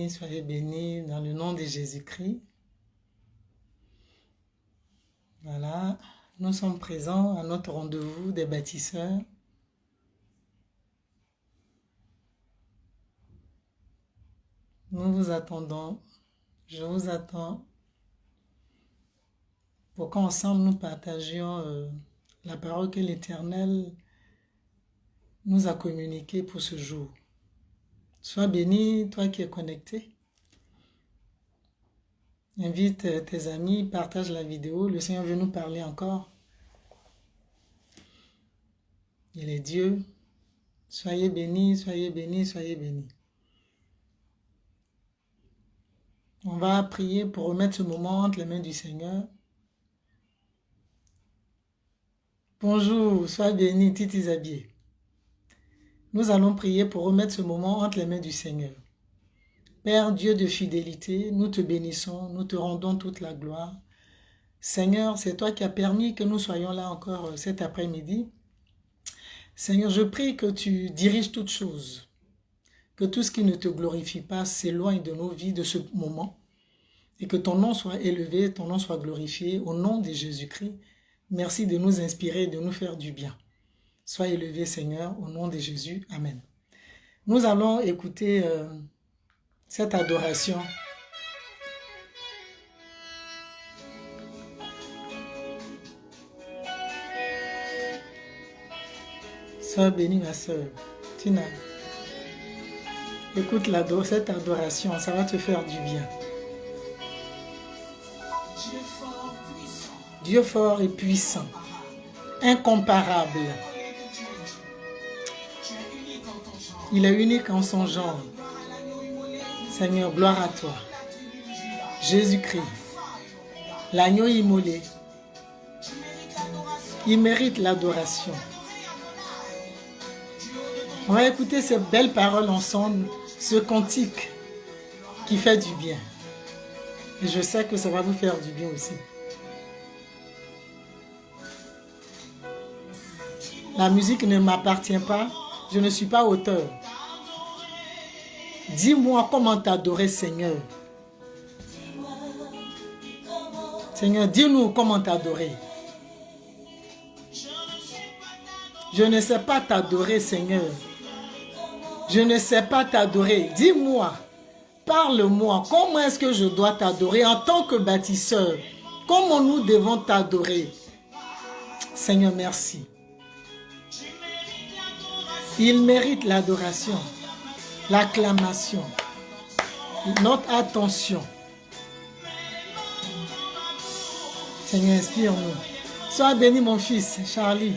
soyez bénis dans le nom de Jésus-Christ. Voilà, nous sommes présents à notre rendez-vous des bâtisseurs. Nous vous attendons, je vous attends pour qu'ensemble nous partagions la parole que l'Éternel nous a communiquée pour ce jour. Sois béni, toi qui es connecté. Invite tes amis, partage la vidéo. Le Seigneur veut nous parler encore. Il est Dieu. Soyez bénis, soyez bénis, soyez bénis. On va prier pour remettre ce moment entre les mains du Seigneur. Bonjour, sois béni, Titi Zabier. Nous allons prier pour remettre ce moment entre les mains du Seigneur. Père, Dieu de fidélité, nous te bénissons, nous te rendons toute la gloire. Seigneur, c'est toi qui as permis que nous soyons là encore cet après-midi. Seigneur, je prie que tu diriges toutes choses, que tout ce qui ne te glorifie pas s'éloigne de nos vies de ce moment et que ton nom soit élevé, ton nom soit glorifié au nom de Jésus-Christ. Merci de nous inspirer, de nous faire du bien. Sois élevé, Seigneur, au nom de Jésus. Amen. Nous allons écouter cette adoration. Sois bénie, ma soeur. Tina, écoute cette adoration, ça va te faire du bien. Dieu fort et puissant, incomparable. Il est unique en son genre. Seigneur, gloire à toi. Jésus-Christ, l'agneau immolé, il mérite l'adoration. On va écouter ces belles paroles ensemble, ce cantique qui fait du bien. Et je sais que ça va vous faire du bien aussi. La musique ne m'appartient pas, je ne suis pas auteur. Dis-moi comment t'adorer, Seigneur. Seigneur, dis-nous comment t'adorer. Je ne sais pas t'adorer, Seigneur. Je ne sais pas t'adorer. Dis-moi, parle-moi, comment est-ce que je dois t'adorer en tant que bâtisseur? Comment nous devons t'adorer? Seigneur, merci. Il mérite l'adoration, l'acclamation, notre attention. Seigneur, inspire-nous. Sois béni, mon fils, Charlie.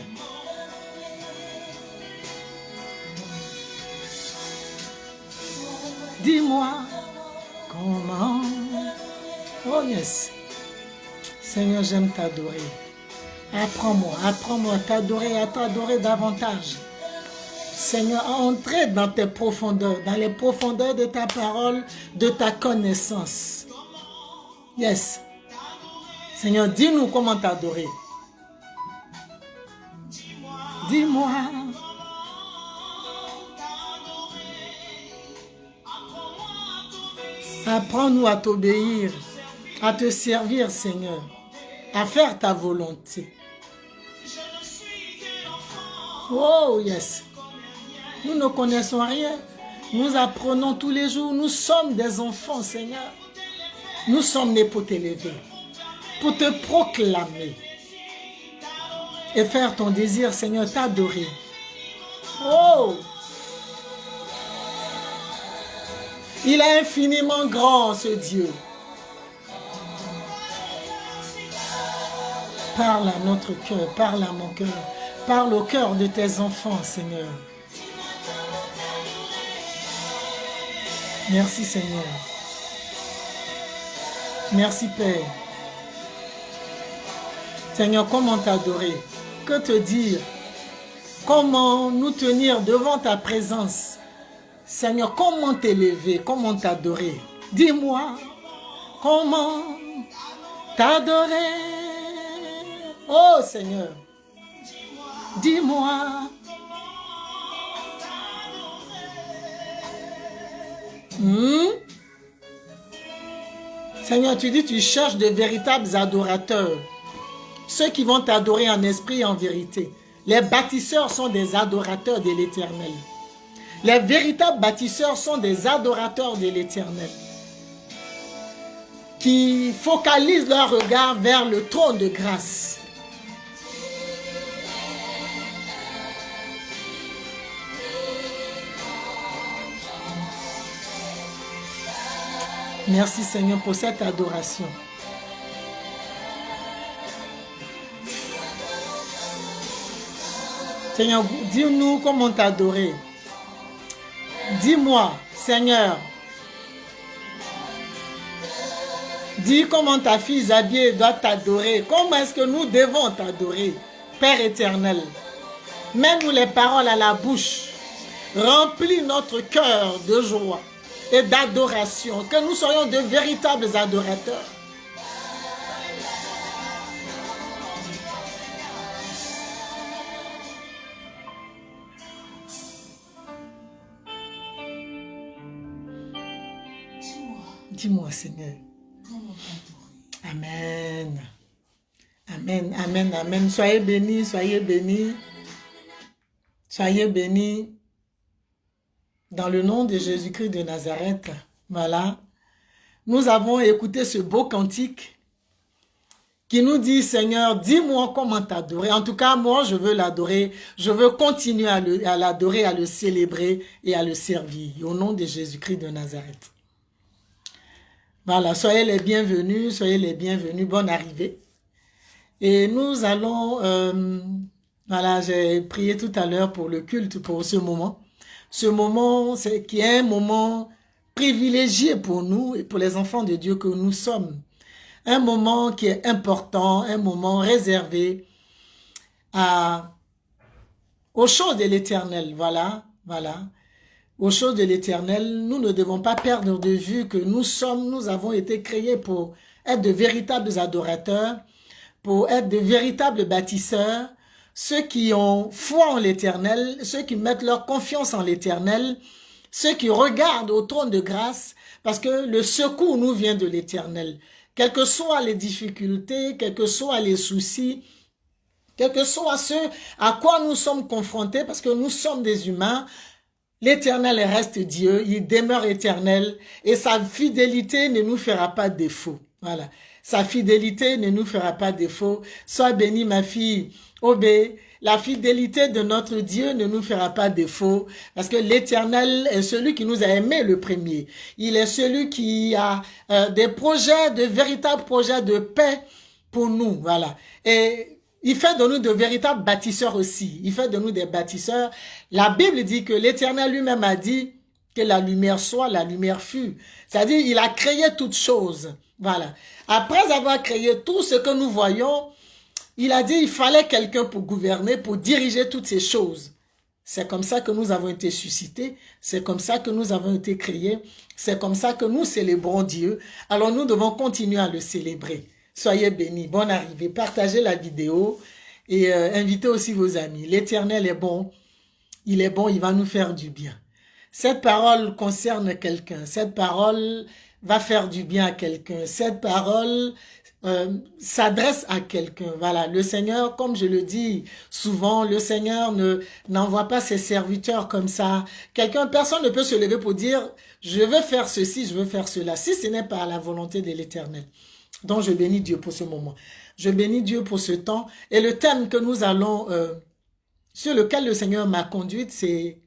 Dis-moi comment. Oh yes. Seigneur, j'aime t'adorer. Apprends-moi à t'adorer davantage. Seigneur, entrer dans tes profondeurs, dans les profondeurs de ta parole, de ta connaissance. Yes. Seigneur, dis-nous comment t'adorer. Dis-moi. Apprends-nous à t'obéir, à te servir, Seigneur, à faire ta volonté. Oh, yes. Nous ne connaissons rien. Nous apprenons tous les jours. Nous sommes des enfants, Seigneur. Nous sommes nés pour t'élever, pour te proclamer et faire ton désir, Seigneur, t'adorer. Oh! Il est infiniment grand, ce Dieu. Parle à notre cœur, parle à mon cœur, parle au cœur de tes enfants, Seigneur. Merci, Seigneur. Merci, Père. Seigneur, comment t'adorer? Que te dire? Comment nous tenir devant ta présence? Seigneur, comment t'élever? Comment t'adorer? Dis-moi, comment t'adorer? Oh, Seigneur, dis-moi. Seigneur, tu dis, tu cherches de véritables adorateurs. Ceux qui vont t'adorer en esprit et en vérité. Les bâtisseurs sont des adorateurs de l'Éternel. Les véritables bâtisseurs sont des adorateurs de l'Éternel. Qui focalisent leur regard vers le trône de grâce. Merci Seigneur pour cette adoration. Seigneur, dis-nous comment t'adorer. Dis-moi, Seigneur, dis comment ta fille Zabier doit t'adorer. Comment est-ce que nous devons t'adorer, Père éternel. Mets-nous les paroles à la bouche. Remplis notre cœur de joie et d'adoration. Que nous soyons de véritables adorateurs. Dis-moi, Seigneur. Amen. Amen, amen, amen. Soyez bénis, soyez bénis. Soyez bénis. Dans le nom de Jésus-Christ de Nazareth. Voilà. Nous avons écouté ce beau cantique qui nous dit, Seigneur, dis-moi comment t'adorer. En tout cas, moi, je veux l'adorer. Je veux continuer à l'adorer, à le célébrer et à le servir. Au nom de Jésus-Christ de Nazareth. Voilà, soyez les bienvenus, soyez les bienvenus, bonne arrivée. Et nous allons, voilà, j'ai prié tout à l'heure pour le culte, pour ce moment. Ce moment, c'est qui est un moment privilégié pour nous et pour les enfants de Dieu que nous sommes. Un moment qui est important, un moment réservé aux choses de l'Éternel, voilà, voilà. Aux choses de l'Éternel, nous ne devons pas perdre de vue que nous avons été créés pour être de véritables adorateurs, pour être de véritables bâtisseurs, ceux qui ont foi en l'Éternel, ceux qui mettent leur confiance en l'Éternel, ceux qui regardent au trône de grâce, parce que le secours nous vient de l'Éternel. Quelles que soient les difficultés, quels que soient les soucis, quel que soit ce à quoi nous sommes confrontés, parce que nous sommes des humains, l'Éternel reste Dieu, il demeure éternel et sa fidélité ne nous fera pas défaut. Voilà. Sa fidélité ne nous fera pas défaut. Sois bénie ma fille. Obé, la fidélité de notre Dieu ne nous fera pas défaut parce que l'Éternel est celui qui nous a aimés le premier. Il est celui qui a des projets, de véritables projets de paix pour nous. Voilà. Et il fait de nous de véritables bâtisseurs aussi. Il fait de nous des bâtisseurs. La Bible dit que l'Éternel lui-même a dit que la lumière soit, la lumière fut. C'est-à-dire, il a créé toutes choses. Voilà. Après avoir créé tout ce que nous voyons, il a dit il fallait quelqu'un pour gouverner, pour diriger toutes ces choses. C'est comme ça que nous avons été suscités. C'est comme ça que nous avons été créés. C'est comme ça que nous célébrons Dieu. Alors nous devons continuer à le célébrer. Soyez bénis, bonne arrivée, partagez la vidéo et invitez aussi vos amis. L'Éternel est bon, il va nous faire du bien. Cette parole concerne quelqu'un, cette parole va faire du bien à quelqu'un, cette parole s'adresse à quelqu'un. Voilà, le Seigneur, comme je le dis souvent, le Seigneur n'envoie pas ses serviteurs comme ça. Personne ne peut se lever pour dire, je veux faire ceci, je veux faire cela, si ce n'est pas la volonté de l'Éternel. Donc, je bénis Dieu pour ce moment. Je bénis Dieu pour ce temps. Et le thème que nous allons, sur lequel le Seigneur m'a conduite, c'est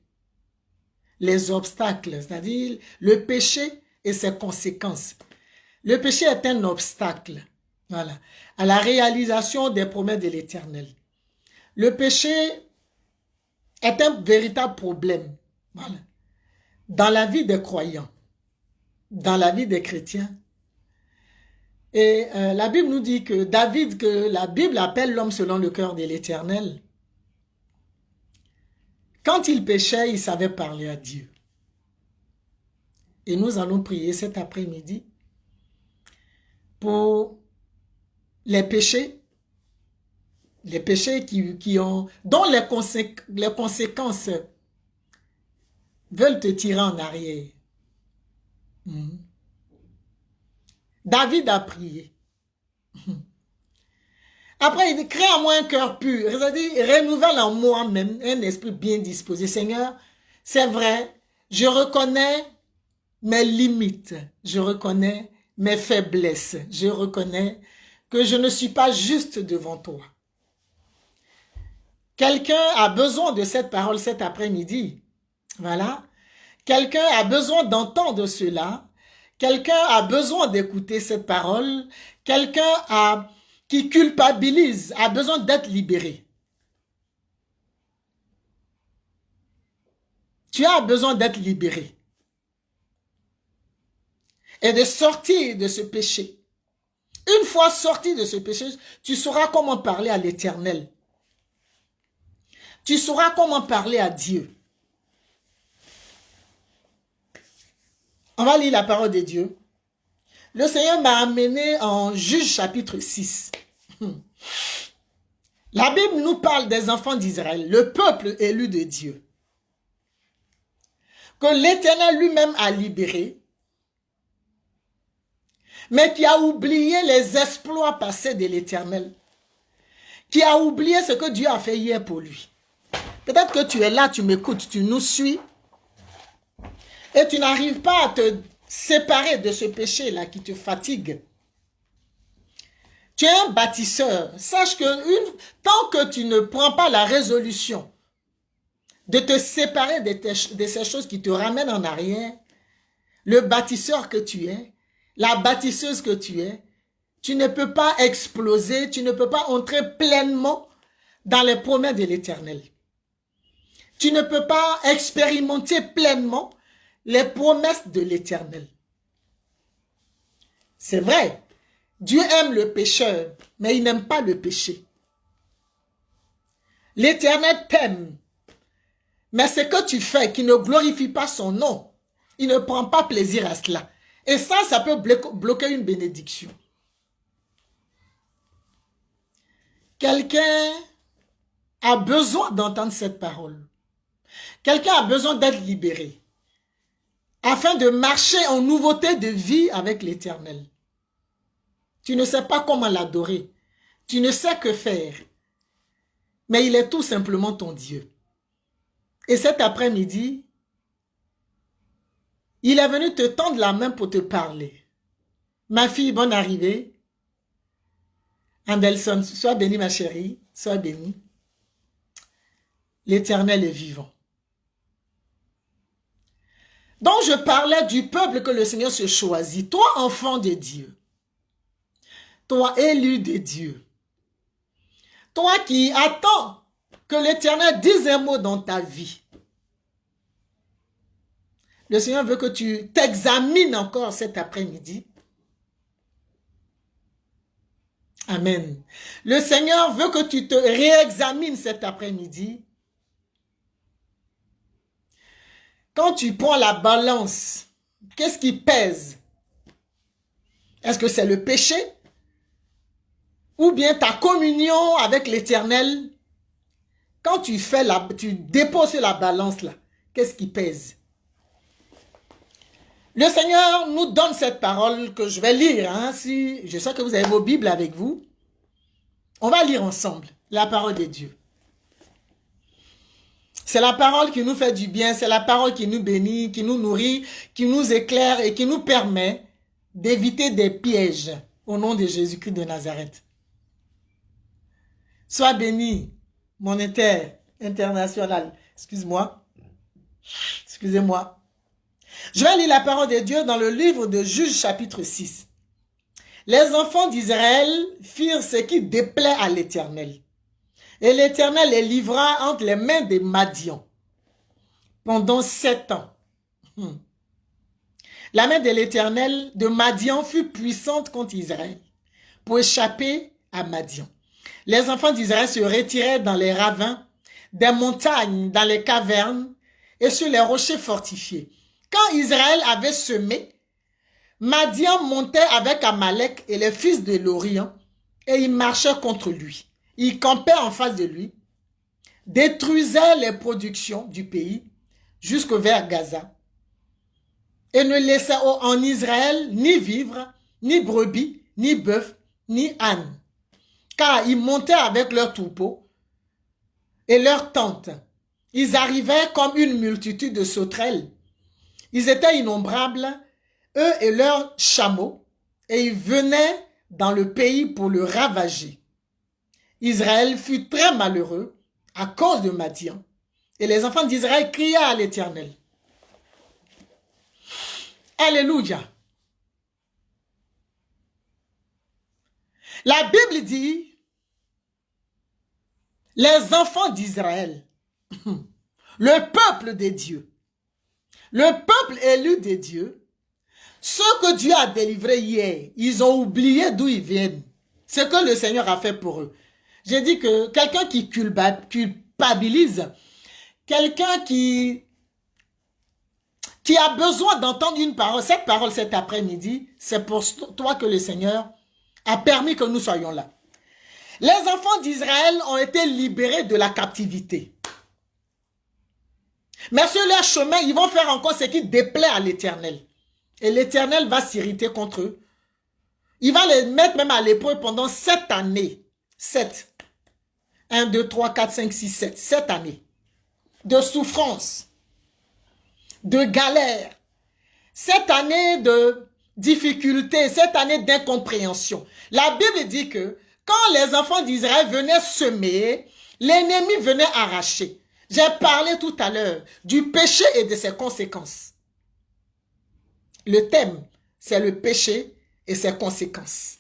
les obstacles, c'est-à-dire le péché et ses conséquences. Le péché est un obstacle, voilà, à la réalisation des promesses de l'Éternel. Le péché est un véritable problème, voilà, dans la vie des croyants, dans la vie des chrétiens. Et la Bible nous dit que que la Bible appelle l'homme selon le cœur de l'Éternel. Quand il péchait, il savait parler à Dieu. Et nous allons prier cet après-midi pour les péchés dont les conséquences veulent te tirer en arrière. David a prié. Après, il dit, crée en moi un cœur pur. C'est-à-dire, renouvelle en moi-même un esprit bien disposé. Seigneur, c'est vrai, je reconnais mes limites. Je reconnais mes faiblesses. Je reconnais que je ne suis pas juste devant toi. Quelqu'un a besoin de cette parole cet après-midi. Voilà. Quelqu'un a besoin d'entendre cela. Quelqu'un a besoin d'écouter cette parole. Quelqu'un qui culpabilise a besoin d'être libéré. Tu as besoin d'être libéré. Et de sortir de ce péché. Une fois sorti de ce péché, tu sauras comment parler à l'Éternel. Tu sauras comment parler à Dieu. On va lire la parole de Dieu. Le Seigneur m'a amené en Juge chapitre 6. La Bible nous parle des enfants d'Israël, le peuple élu de Dieu, que l'Éternel lui-même a libéré, mais qui a oublié les exploits passés de l'Éternel, qui a oublié ce que Dieu a fait hier pour lui. Peut-être que tu es là, tu m'écoutes, tu nous suis, et tu n'arrives pas à te séparer de ce péché-là qui te fatigue. Tu es un bâtisseur. Sache que tant que tu ne prends pas la résolution de te séparer de ces choses qui te ramènent en arrière, le bâtisseur que tu es, la bâtisseuse que tu es, tu ne peux pas exploser, tu ne peux pas entrer pleinement dans les promesses de l'Éternel. Tu ne peux pas expérimenter pleinement les promesses de l'Éternel. C'est vrai, Dieu aime le pécheur, mais il n'aime pas le péché. L'Éternel t'aime, mais ce que tu fais qui ne glorifie pas son nom, il ne prend pas plaisir à cela. Et ça peut bloquer une bénédiction. Quelqu'un a besoin d'entendre cette parole. Quelqu'un a besoin d'être libéré afin de marcher en nouveauté de vie avec l'Éternel. Tu ne sais pas comment l'adorer. Tu ne sais que faire. Mais il est tout simplement ton Dieu. Et cet après-midi, il est venu te tendre la main pour te parler. Ma fille, bonne arrivée. Anderson, sois bénie ma chérie, sois bénie. L'Éternel est vivant. Donc je parlais du peuple que le Seigneur se choisit. Toi, enfant de Dieu. Toi, élu de Dieu. Toi qui attends que l'Éternel dise un mot dans ta vie. Le Seigneur veut que tu t'examines encore cet après-midi. Amen. Le Seigneur veut que tu te réexamines cet après-midi. Quand tu prends la balance, qu'est-ce qui pèse? Est-ce que c'est le péché? Ou bien ta communion avec l'Éternel? Quand tu déposes la balance là, qu'est-ce qui pèse? Le Seigneur nous donne cette parole que je vais lire. Si je sais que vous avez vos Bibles avec vous. On va lire ensemble la parole de Dieu. C'est la parole qui nous fait du bien. C'est la parole qui nous bénit, qui nous nourrit, qui nous éclaire et qui nous permet d'éviter des pièges au nom de Jésus-Christ de Nazareth. Sois béni, mon international. Excuse-moi. Excusez-moi. Je vais lire la parole de Dieu dans le livre de Juges chapitre 6. Les enfants d'Israël firent ce qui déplaît à l'Éternel. Et l'Éternel les livra entre les mains des Madians pendant 7 ans. La main de l'Éternel de Madian fut puissante contre Israël pour échapper à Madian. Les enfants d'Israël se retiraient dans les ravins, des montagnes, dans les cavernes et sur les rochers fortifiés. Quand Israël avait semé, Madian montait avec Amalek et les fils de l'Orient et ils marchaient contre lui. Ils campaient en face de lui, détruisaient les productions du pays jusqu'au vers Gaza et ne laissaient en Israël ni vivre ni brebis, ni bœuf, ni âne. Car ils montaient avec leurs troupeaux et leurs tentes. Ils arrivaient comme une multitude de sauterelles. Ils étaient innombrables, eux et leurs chameaux, et ils venaient dans le pays pour le ravager. Israël fut très malheureux à cause de Madian. Et les enfants d'Israël criaient à l'Éternel. Alléluia. La Bible dit, les enfants d'Israël, le peuple de Dieu, le peuple élu de Dieu, ceux que Dieu a délivrés hier, ils ont oublié d'où ils viennent. Ce que le Seigneur a fait pour eux. J'ai dit que quelqu'un qui culpabilise, quelqu'un qui a besoin d'entendre une parole, cette parole cet après-midi, c'est pour toi que le Seigneur a permis que nous soyons là. Les enfants d'Israël ont été libérés de la captivité. Mais sur leur chemin, ils vont faire encore ce qui déplaît à l'Éternel. Et l'Éternel va s'irriter contre eux. Il va les mettre même à l'épreuve pendant 7 années. 7. 1, 2, 3, 4, 5, 6, 7. 7 années. De souffrance. De galère. 7 années de difficulté. 7 années d'incompréhension. La Bible dit que quand les enfants d'Israël venaient semer, l'ennemi venait arracher. J'ai parlé tout à l'heure du péché et de ses conséquences. Le thème, c'est le péché et ses conséquences.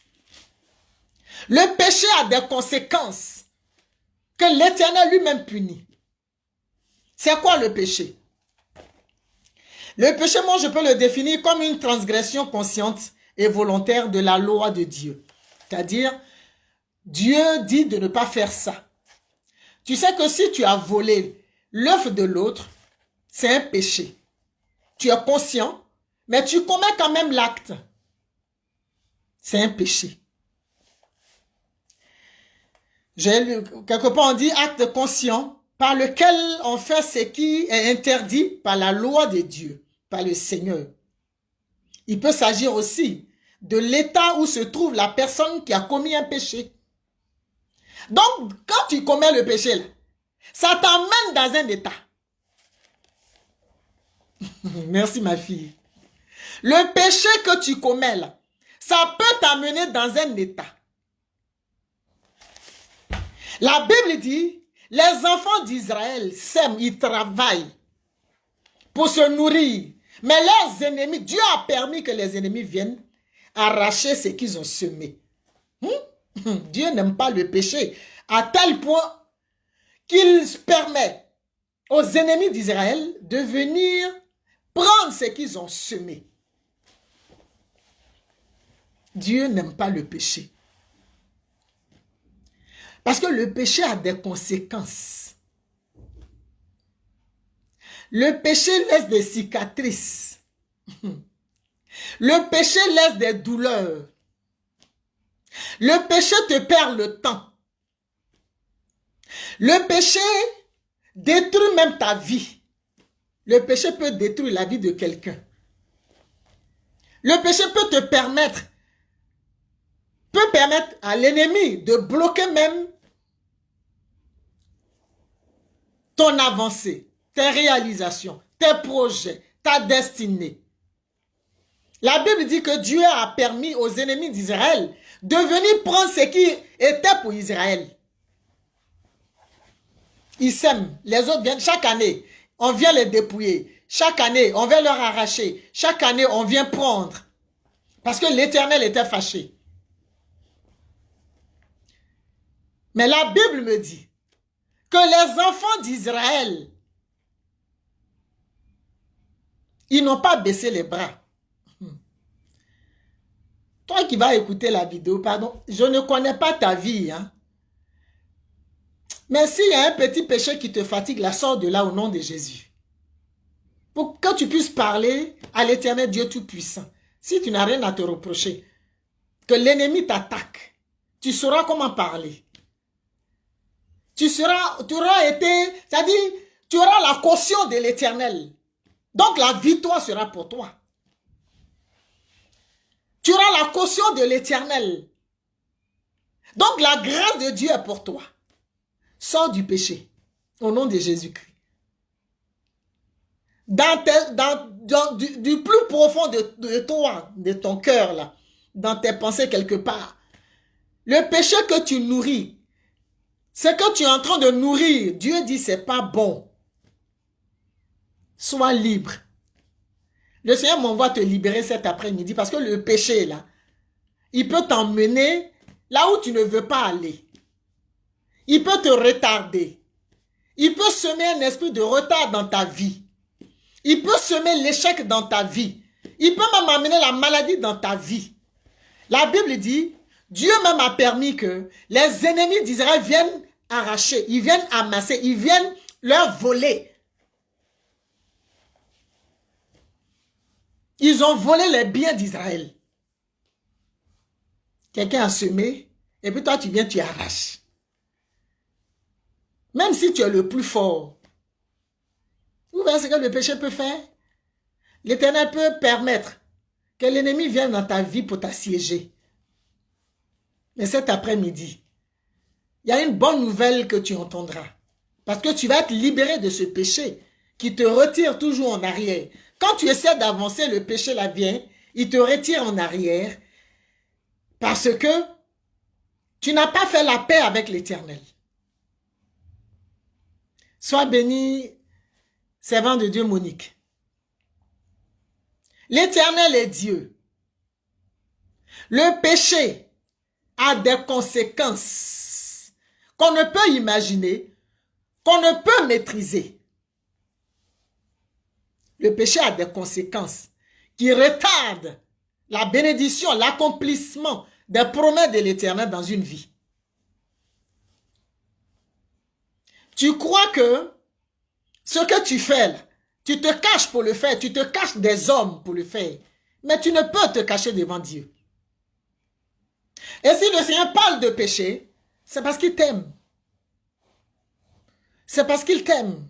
Le péché a des conséquences que l'Éternel lui-même punit. C'est quoi le péché? Le péché, moi, je peux le définir comme une transgression consciente et volontaire de la loi de Dieu. C'est-à-dire, Dieu dit de ne pas faire ça. Tu sais que si tu as volé l'œuf de l'autre, c'est un péché. Tu es conscient, mais tu commets quand même l'acte. C'est un péché. Quelque part on dit acte conscient par lequel on fait ce qui est interdit par la loi de Dieu, par le Seigneur. Il peut s'agir aussi de l'état où se trouve la personne qui a commis un péché. Donc, quand tu commets le péché, là, ça t'emmène dans un état. Merci ma fille. Le péché que tu commets là, ça peut t'amener dans un état. La Bible dit, les enfants d'Israël sèment, ils travaillent pour se nourrir. Mais leurs ennemis, Dieu a permis que les ennemis viennent arracher ce qu'ils ont semé. Dieu n'aime pas le péché à tel point qu'il permet aux ennemis d'Israël de venir prendre ce qu'ils ont semé. Dieu n'aime pas le péché. Parce que le péché a des conséquences. Le péché laisse des cicatrices. Le péché laisse des douleurs. Le péché te perd le temps. Le péché détruit même ta vie. Le péché peut détruire la vie de quelqu'un. Le péché peut te permettre à l'ennemi de bloquer même ton avancée, tes réalisations, tes projets, ta destinée. La Bible dit que Dieu a permis aux ennemis d'Israël de venir prendre ce qui était pour Israël. Ils sèment, les autres viennent chaque année, on vient les dépouiller. Chaque année, on vient leur arracher. Chaque année, on vient prendre. Parce que l'Éternel était fâché. Mais la Bible me dit que les enfants d'Israël, ils n'ont pas baissé les bras. Toi qui vas écouter la vidéo, pardon, je ne connais pas ta vie, hein. Mais s'il y a un petit péché qui te fatigue, la sors de là au nom de Jésus. Pour que tu puisses parler à l'Éternel Dieu Tout-Puissant. Si tu n'as rien à te reprocher, que l'ennemi t'attaque, tu sauras comment parler. Tu auras été, c'est-à-dire, tu auras la caution de l'Éternel. Donc la victoire sera pour toi. Tu auras la caution de l'Éternel. Donc la grâce de Dieu est pour toi. Sors du péché au nom de Jésus-Christ. Du plus profond de toi, de ton cœur, là, dans tes pensées quelque part, le péché que tu nourris, ce que tu es en train de nourrir, Dieu dit c'est pas bon. Sois libre. Le Seigneur m'envoie te libérer cet après-midi parce que le péché, là, il peut t'emmener là où tu ne veux pas aller. Il peut te retarder. Il peut semer un esprit de retard dans ta vie. Il peut semer l'échec dans ta vie. Il peut même amener la maladie dans ta vie. La Bible dit, Dieu même a permis que les ennemis d'Israël viennent arracher, ils viennent amasser, ils viennent leur voler. Ils ont volé les biens d'Israël. Quelqu'un a semé, et puis toi tu viens, tu arraches. Même si tu es le plus fort. Vous voyez ce que le péché peut faire? L'Éternel peut permettre que l'ennemi vienne dans ta vie pour t'assiéger. Mais cet après-midi, il y a une bonne nouvelle que tu entendras. Parce que tu vas être libéré de ce péché qui te retire toujours en arrière. Quand tu essaies d'avancer, le péché là vient, il te retire en arrière parce que tu n'as pas fait la paix avec l'Éternel. Sois béni, servant de Dieu Monique. L'Éternel est Dieu. Le péché a des conséquences qu'on ne peut imaginer, qu'on ne peut maîtriser. Le péché a des conséquences qui retardent la bénédiction, l'accomplissement des promesses de l'Éternel dans une vie. Tu crois que ce que tu fais, là, tu te caches pour le faire, tu te caches des hommes pour le faire, mais tu ne peux te cacher devant Dieu. Et si le Seigneur parle de péché, c'est parce qu'il t'aime. C'est parce qu'il t'aime.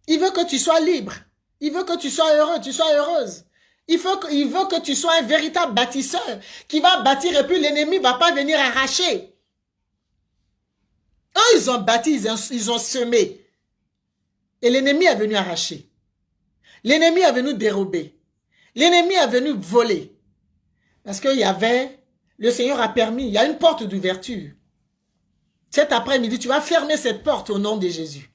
Il veut que tu sois libre. Il veut que tu sois heureux, tu sois heureuse. Il veut que tu sois un véritable bâtisseur qui va bâtir et puis l'ennemi ne va pas venir arracher. Eux, ils ont bâti, ils ont semé. Et l'ennemi est venu arracher. L'ennemi est venu dérober. L'ennemi est venu voler. Parce qu'il y avait, le Seigneur a permis, il y a une porte d'ouverture. Cet après-midi, tu vas fermer cette porte au nom de Jésus.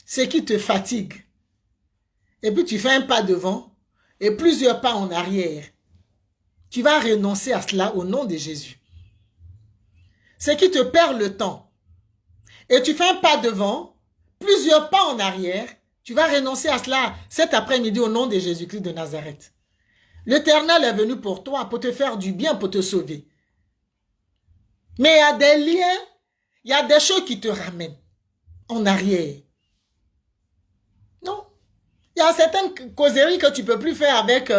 Ce qui te fatigue. Et puis tu fais un pas devant et plusieurs pas en arrière. Tu vas renoncer à cela au nom de Jésus. Ce qui te perd le temps. Et tu fais un pas devant, plusieurs pas en arrière. Tu vas renoncer à cela cet après-midi au nom de Jésus-Christ de Nazareth. L'Éternel est venu pour toi, pour te faire du bien, pour te sauver. Mais il y a des liens, il y a des choses qui te ramènent en arrière. Non. Il y a certaines causeries que tu ne peux plus faire avec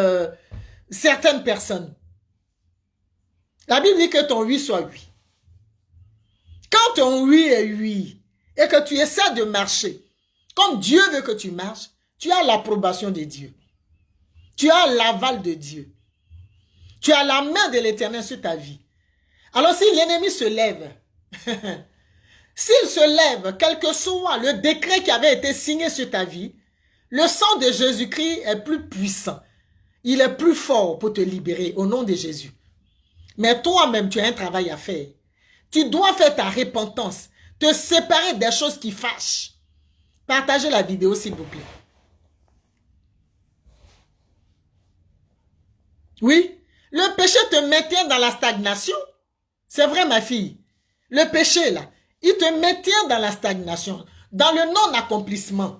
certaines personnes. La Bible dit que ton oui soit oui. Quand ton oui est oui, et que tu essaies de marcher, comme Dieu veut que tu marches, tu as l'approbation de Dieu. Tu as l'aval de Dieu. Tu as la main de l'Éternel sur ta vie. Alors si l'ennemi se lève, s'il se lève, quel que soit le décret qui avait été signé sur ta vie, le sang de Jésus-Christ est plus puissant. Il est plus fort pour te libérer au nom de Jésus. Mais toi-même, tu as un travail à faire. Tu dois faire ta repentance, te séparer des choses qui fâchent. Partagez la vidéo, s'il vous plaît. Oui, le péché te maintient dans la stagnation. C'est vrai, ma fille. Le péché, là, il te maintient dans la stagnation, dans le non-accomplissement.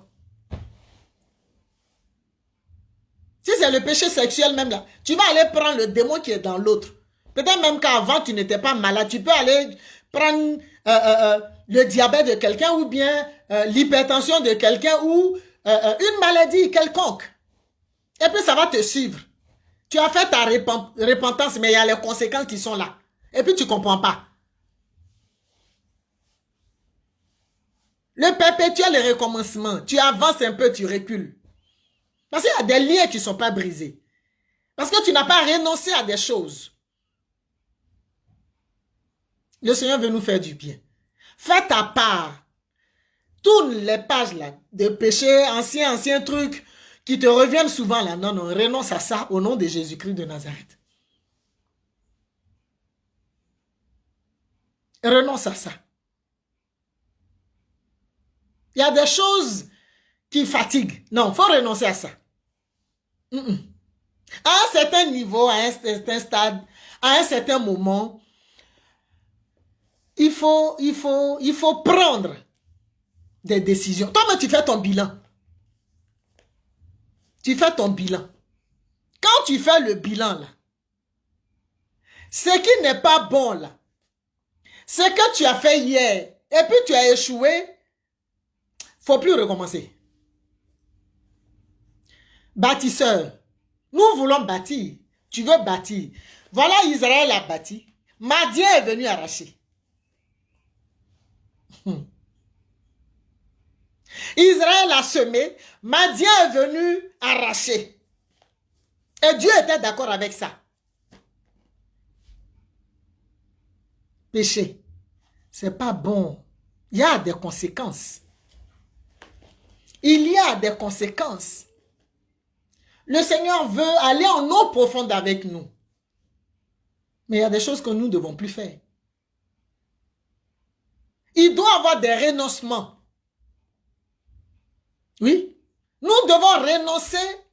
Si c'est le péché sexuel même là, tu vas aller prendre le démon qui est dans l'autre. Peut-être même qu'avant tu n'étais pas malade, tu peux aller prendre le diabète de quelqu'un ou bien l'hypertension de quelqu'un ou une maladie quelconque. Et puis ça va te suivre. Tu as fait ta repentance, mais il y a les conséquences qui sont là. Et puis tu ne comprends pas. Le perpétuel recommencement, tu avances un peu, tu recules. Parce qu'il y a des liens qui ne sont pas brisés. Parce que tu n'as pas renoncé à des choses. Le Seigneur veut nous faire du bien. Fais ta part. Tourne les pages là, de péchés, anciens trucs qui te reviennent souvent là. Non, non, renonce à ça au nom de Jésus-Christ de Nazareth. Renonce à ça. Il y a des choses qui fatiguent. Non, il faut renoncer à ça. À un certain niveau, à un certain stade, à un certain moment, il faut prendre des décisions. Toi-même, tu fais ton bilan. Tu fais ton bilan. Quand tu fais le bilan, là, ce qui n'est pas bon, là, ce que tu as fait hier, et puis tu as échoué, il ne faut plus recommencer. Bâtisseur, nous voulons bâtir. Tu veux bâtir. Voilà, Israël a bâti. Madian est venu arracher. Israël a semé. Madian est venu arracher. Et Dieu était d'accord avec ça. Péché, c'est pas bon. Il y a des conséquences. Il y a des conséquences. Le Seigneur veut aller en eau profonde avec nous. Mais il y a des choses que nous ne devons plus faire. Il doit y avoir des renoncements. Oui. Nous devons renoncer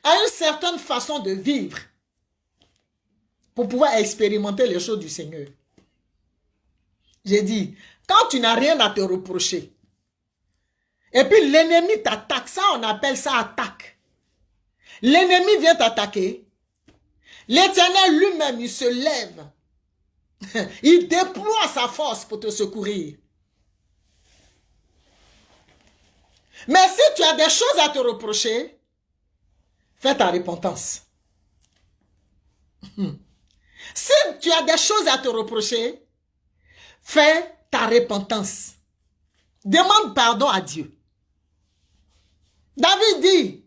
à une certaine façon de vivre pour pouvoir expérimenter les choses du Seigneur. J'ai dit, quand tu n'as rien à te reprocher, et puis l'ennemi t'attaque, ça on appelle ça attaque. L'ennemi vient t'attaquer. L'Éternel lui-même, il se lève. Il déploie sa force pour te secourir. Mais si tu as des choses à te reprocher, fais ta repentance. Si tu as des choses à te reprocher, fais ta repentance. Demande pardon à Dieu. David dit,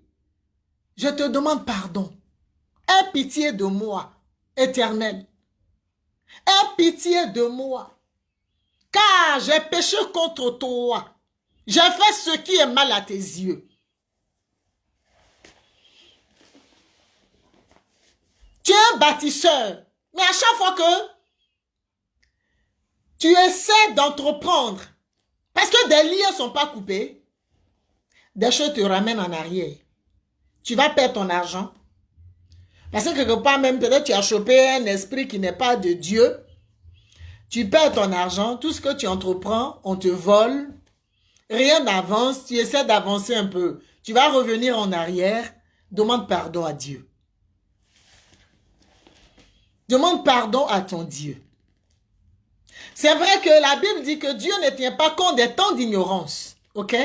je te demande pardon. Aie pitié de moi, Éternel. Aie pitié de moi. Car j'ai péché contre toi. J'ai fait ce qui est mal à tes yeux. Tu es un bâtisseur. Mais à chaque fois que tu essaies d'entreprendre, parce que des liens ne sont pas coupés, des choses te ramènent en arrière. Tu vas perdre ton argent. Parce que quelque part même, peut-être tu as chopé un esprit qui n'est pas de Dieu. Tu perds ton argent. Tout ce que tu entreprends, on te vole. Rien n'avance. Tu essaies d'avancer un peu. Tu vas revenir en arrière. Demande pardon à Dieu. Demande pardon à ton Dieu. C'est vrai que la Bible dit que Dieu ne tient pas compte des temps d'ignorance. Ok?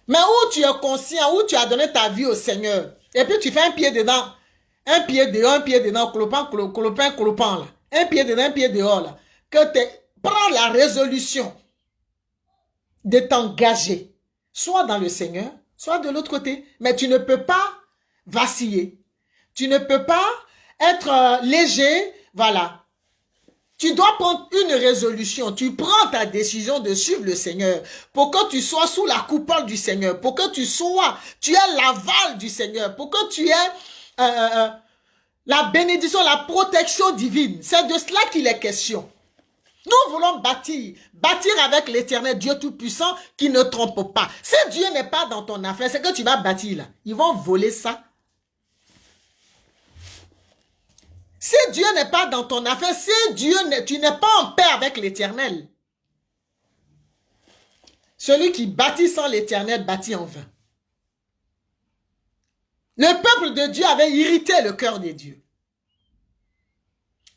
Mais où tu es conscient, où tu as donné ta vie au Seigneur, et puis tu fais un pied dedans, un pied dehors, un pied dedans, clopin, là. Un pied dedans, un pied dehors, là. Que tu prends la résolution de t'engager, soit dans le Seigneur, soit de l'autre côté. Mais tu ne peux pas vaciller. Tu ne peux pas être léger, voilà. Tu dois prendre une résolution. Tu prends ta décision de suivre le Seigneur pour que tu sois sous la coupole du Seigneur, pour que tu aies l'aval du Seigneur, pour que tu aies la bénédiction, la protection divine. C'est de cela qu'il est question. Nous voulons bâtir avec l'Éternel, Dieu Tout-Puissant, qui ne trompe pas. Si Dieu n'est pas dans ton affaire, c'est que tu vas bâtir là. Ils vont voler ça. Si Dieu n'est pas dans ton affaire, si tu n'es pas en paix avec l'Éternel, celui qui bâtit sans l'Éternel bâtit en vain. Le peuple de Dieu avait irrité le cœur des dieux.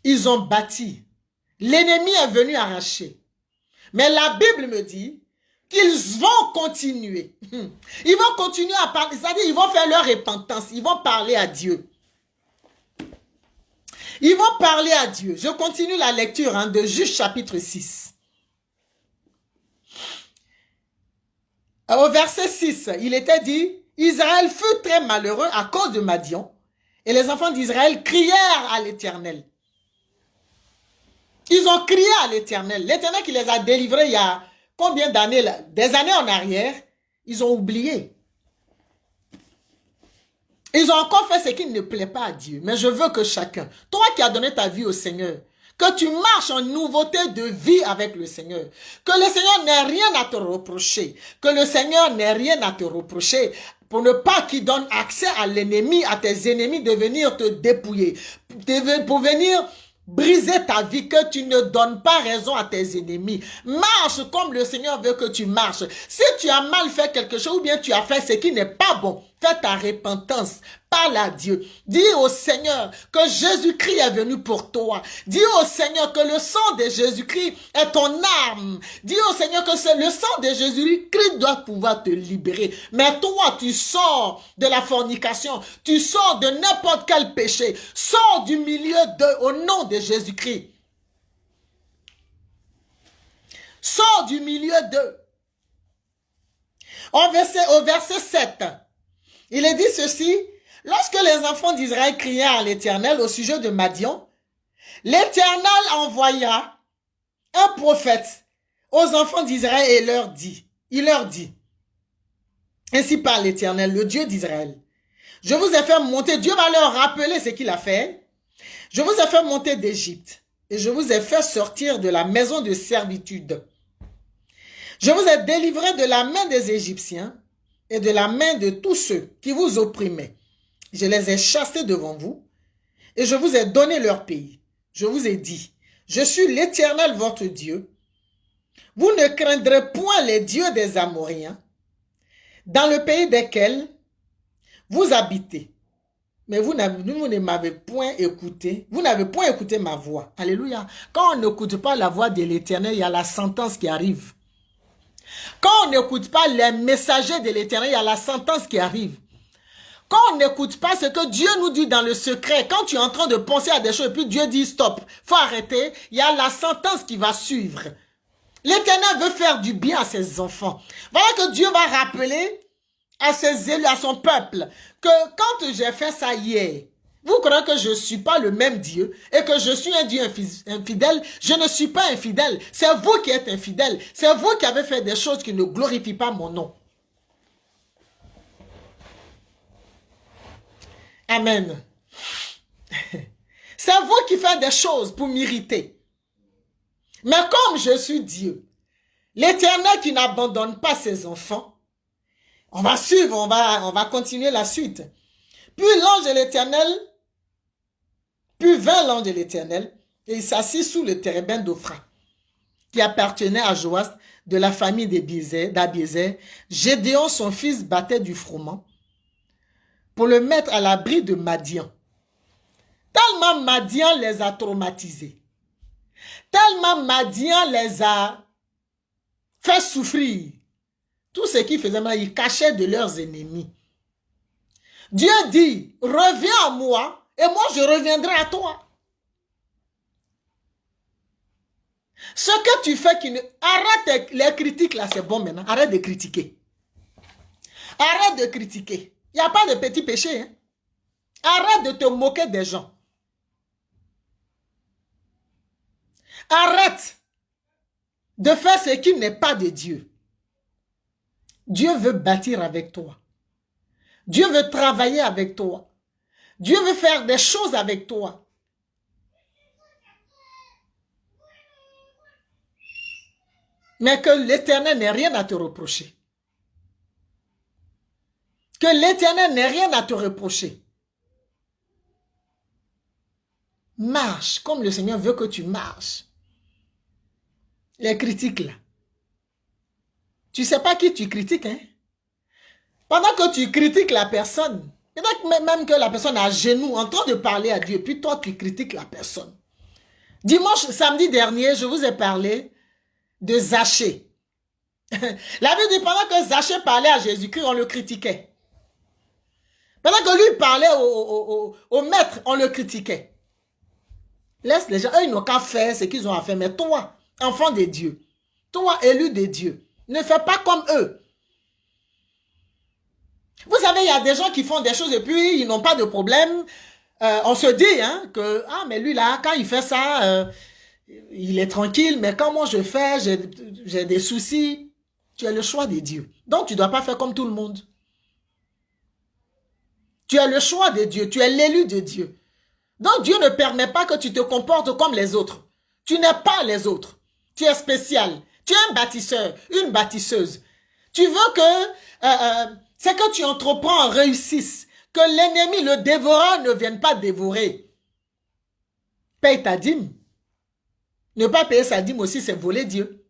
Ils ont bâti. L'ennemi est venu arracher. Mais la Bible me dit qu'ils vont continuer. Ils vont continuer à parler, c'est-à-dire ils vont faire leur repentance, ils vont parler à Dieu. Ils vont parler à Dieu. Je continue la lecture de Juges chapitre 6. Au verset 6, il était dit, Israël fut très malheureux à cause de Madian. Et les enfants d'Israël crièrent à l'Éternel. Ils ont crié à l'Éternel. L'Éternel qui les a délivrés il y a combien d'années, des années en arrière, ils ont oublié. Ils ont encore fait ce qui ne plaît pas à Dieu. Mais je veux que chacun, toi qui as donné ta vie au Seigneur, que tu marches en nouveauté de vie avec le Seigneur. Que le Seigneur n'ait rien à te reprocher. Que le Seigneur n'ait rien à te reprocher. Pour ne pas qu'il donne accès à l'ennemi, à tes ennemis de venir te dépouiller. Pour venir briser ta vie, que tu ne donnes pas raison à tes ennemis. Marche comme le Seigneur veut que tu marches. Si tu as mal fait quelque chose ou bien tu as fait ce qui n'est pas bon, fais ta repentance. Parle à Dieu. Dis au Seigneur que Jésus-Christ est venu pour toi. Dis au Seigneur que le sang de Jésus-Christ est ton arme. Dis au Seigneur que c'est le sang de Jésus-Christ doit pouvoir te libérer. Mais toi, tu sors de la fornication. Tu sors de n'importe quel péché. Sors du milieu au nom de Jésus-Christ. Sors du milieu d'eux. Au verset 7, il est dit ceci. Lorsque les enfants d'Israël criaient à l'Éternel au sujet de Madian, l'Éternel envoya un prophète aux enfants d'Israël et il leur dit, ainsi parle l'Éternel, le Dieu d'Israël. Je vous ai fait monter, Dieu va leur rappeler ce qu'il a fait. Je vous ai fait monter d'Égypte et je vous ai fait sortir de la maison de servitude. Je vous ai délivré de la main des Égyptiens et de la main de tous ceux qui vous opprimaient. Je les ai chassés devant vous et je vous ai donné leur pays. Je vous ai dit, je suis l'Éternel votre Dieu. Vous ne craindrez point les dieux des Amoréens dans le pays desquels vous habitez. Mais vous ne m'avez point écouté. Vous n'avez point écouté ma voix. Alléluia. Quand on n'écoute pas la voix de l'Éternel, il y a la sentence qui arrive. Quand on n'écoute pas les messagers de l'Éternel, il y a la sentence qui arrive. Quand on n'écoute pas ce que Dieu nous dit dans le secret, quand tu es en train de penser à des choses et puis Dieu dit stop, faut arrêter, il y a la sentence qui va suivre. L'Éternel veut faire du bien à ses enfants. Voilà que Dieu va rappeler à ses élus, à son peuple, que quand j'ai fait ça hier, vous croyez que je ne suis pas le même Dieu et que je suis un Dieu infidèle? Je ne suis pas infidèle. C'est vous qui êtes infidèle. C'est vous qui avez fait des choses qui ne glorifient pas mon nom. Amen. C'est vous qui faites des choses pour m'irriter. Mais comme je suis Dieu, l'Éternel qui n'abandonne pas ses enfants, on va suivre, on va continuer la suite. Puis l'ange de l'Éternel, puis vint l'ange de l'Éternel, et il s'assit sous le térébinthe d'Ophra, qui appartenait à Joas de la famille d'Abiézer. Gédéon, son fils, battait du froment pour le mettre à l'abri de Madian. Tellement Madian les a traumatisés. Tellement Madian les a fait souffrir. Tout ce qu'ils faisaient, ils cachaient de leurs ennemis. Dieu dit, reviens à moi et moi je reviendrai à toi. Ce que tu fais, arrête les critiques là, c'est bon maintenant. Arrête de critiquer. Arrête de critiquer. Il n'y a pas de petits péchés. Hein? Arrête de te moquer des gens. Arrête de faire ce qui n'est pas de Dieu. Dieu veut bâtir avec toi. Dieu veut travailler avec toi. Dieu veut faire des choses avec toi. Mais que l'Éternel n'ait rien à te reprocher. Que l'Éternel n'ait rien à te reprocher. Marche comme le Seigneur veut que tu marches. Les critiques là. Tu ne sais pas qui tu critiques, hein? Pendant que tu critiques la personne, peut-être même que la personne est à genoux en train de parler à Dieu, puis toi tu critiques la personne. Dimanche, samedi dernier, je vous ai parlé de Zachée. La Bible dit pendant que Zachée parlait à Jésus-Christ, on le critiquait. Pendant que lui parlait au maître, on le critiquait. Laisse les gens, eux ils n'ont qu'à faire ce qu'ils ont à faire, mais toi, enfant de Dieu, toi élu de Dieu, ne fais pas comme eux. Vous savez, il y a des gens qui font des choses et puis ils n'ont pas de problème. On se dit hein, que, ah, mais lui là, quand il fait ça, il est tranquille, mais quand moi je fais, j'ai des soucis. Tu as le choix de Dieu. Donc tu ne dois pas faire comme tout le monde. Tu as le choix de Dieu, tu es l'élu de Dieu. Donc Dieu ne permet pas que tu te comportes comme les autres. Tu n'es pas les autres. Tu es spécial. Tu es un bâtisseur, une bâtisseuse. Tu veux que ce que tu entreprends réussisse, que l'ennemi, le dévoreur, ne vienne pas dévorer. Paye ta dîme. Ne pas payer sa dîme aussi, c'est voler Dieu.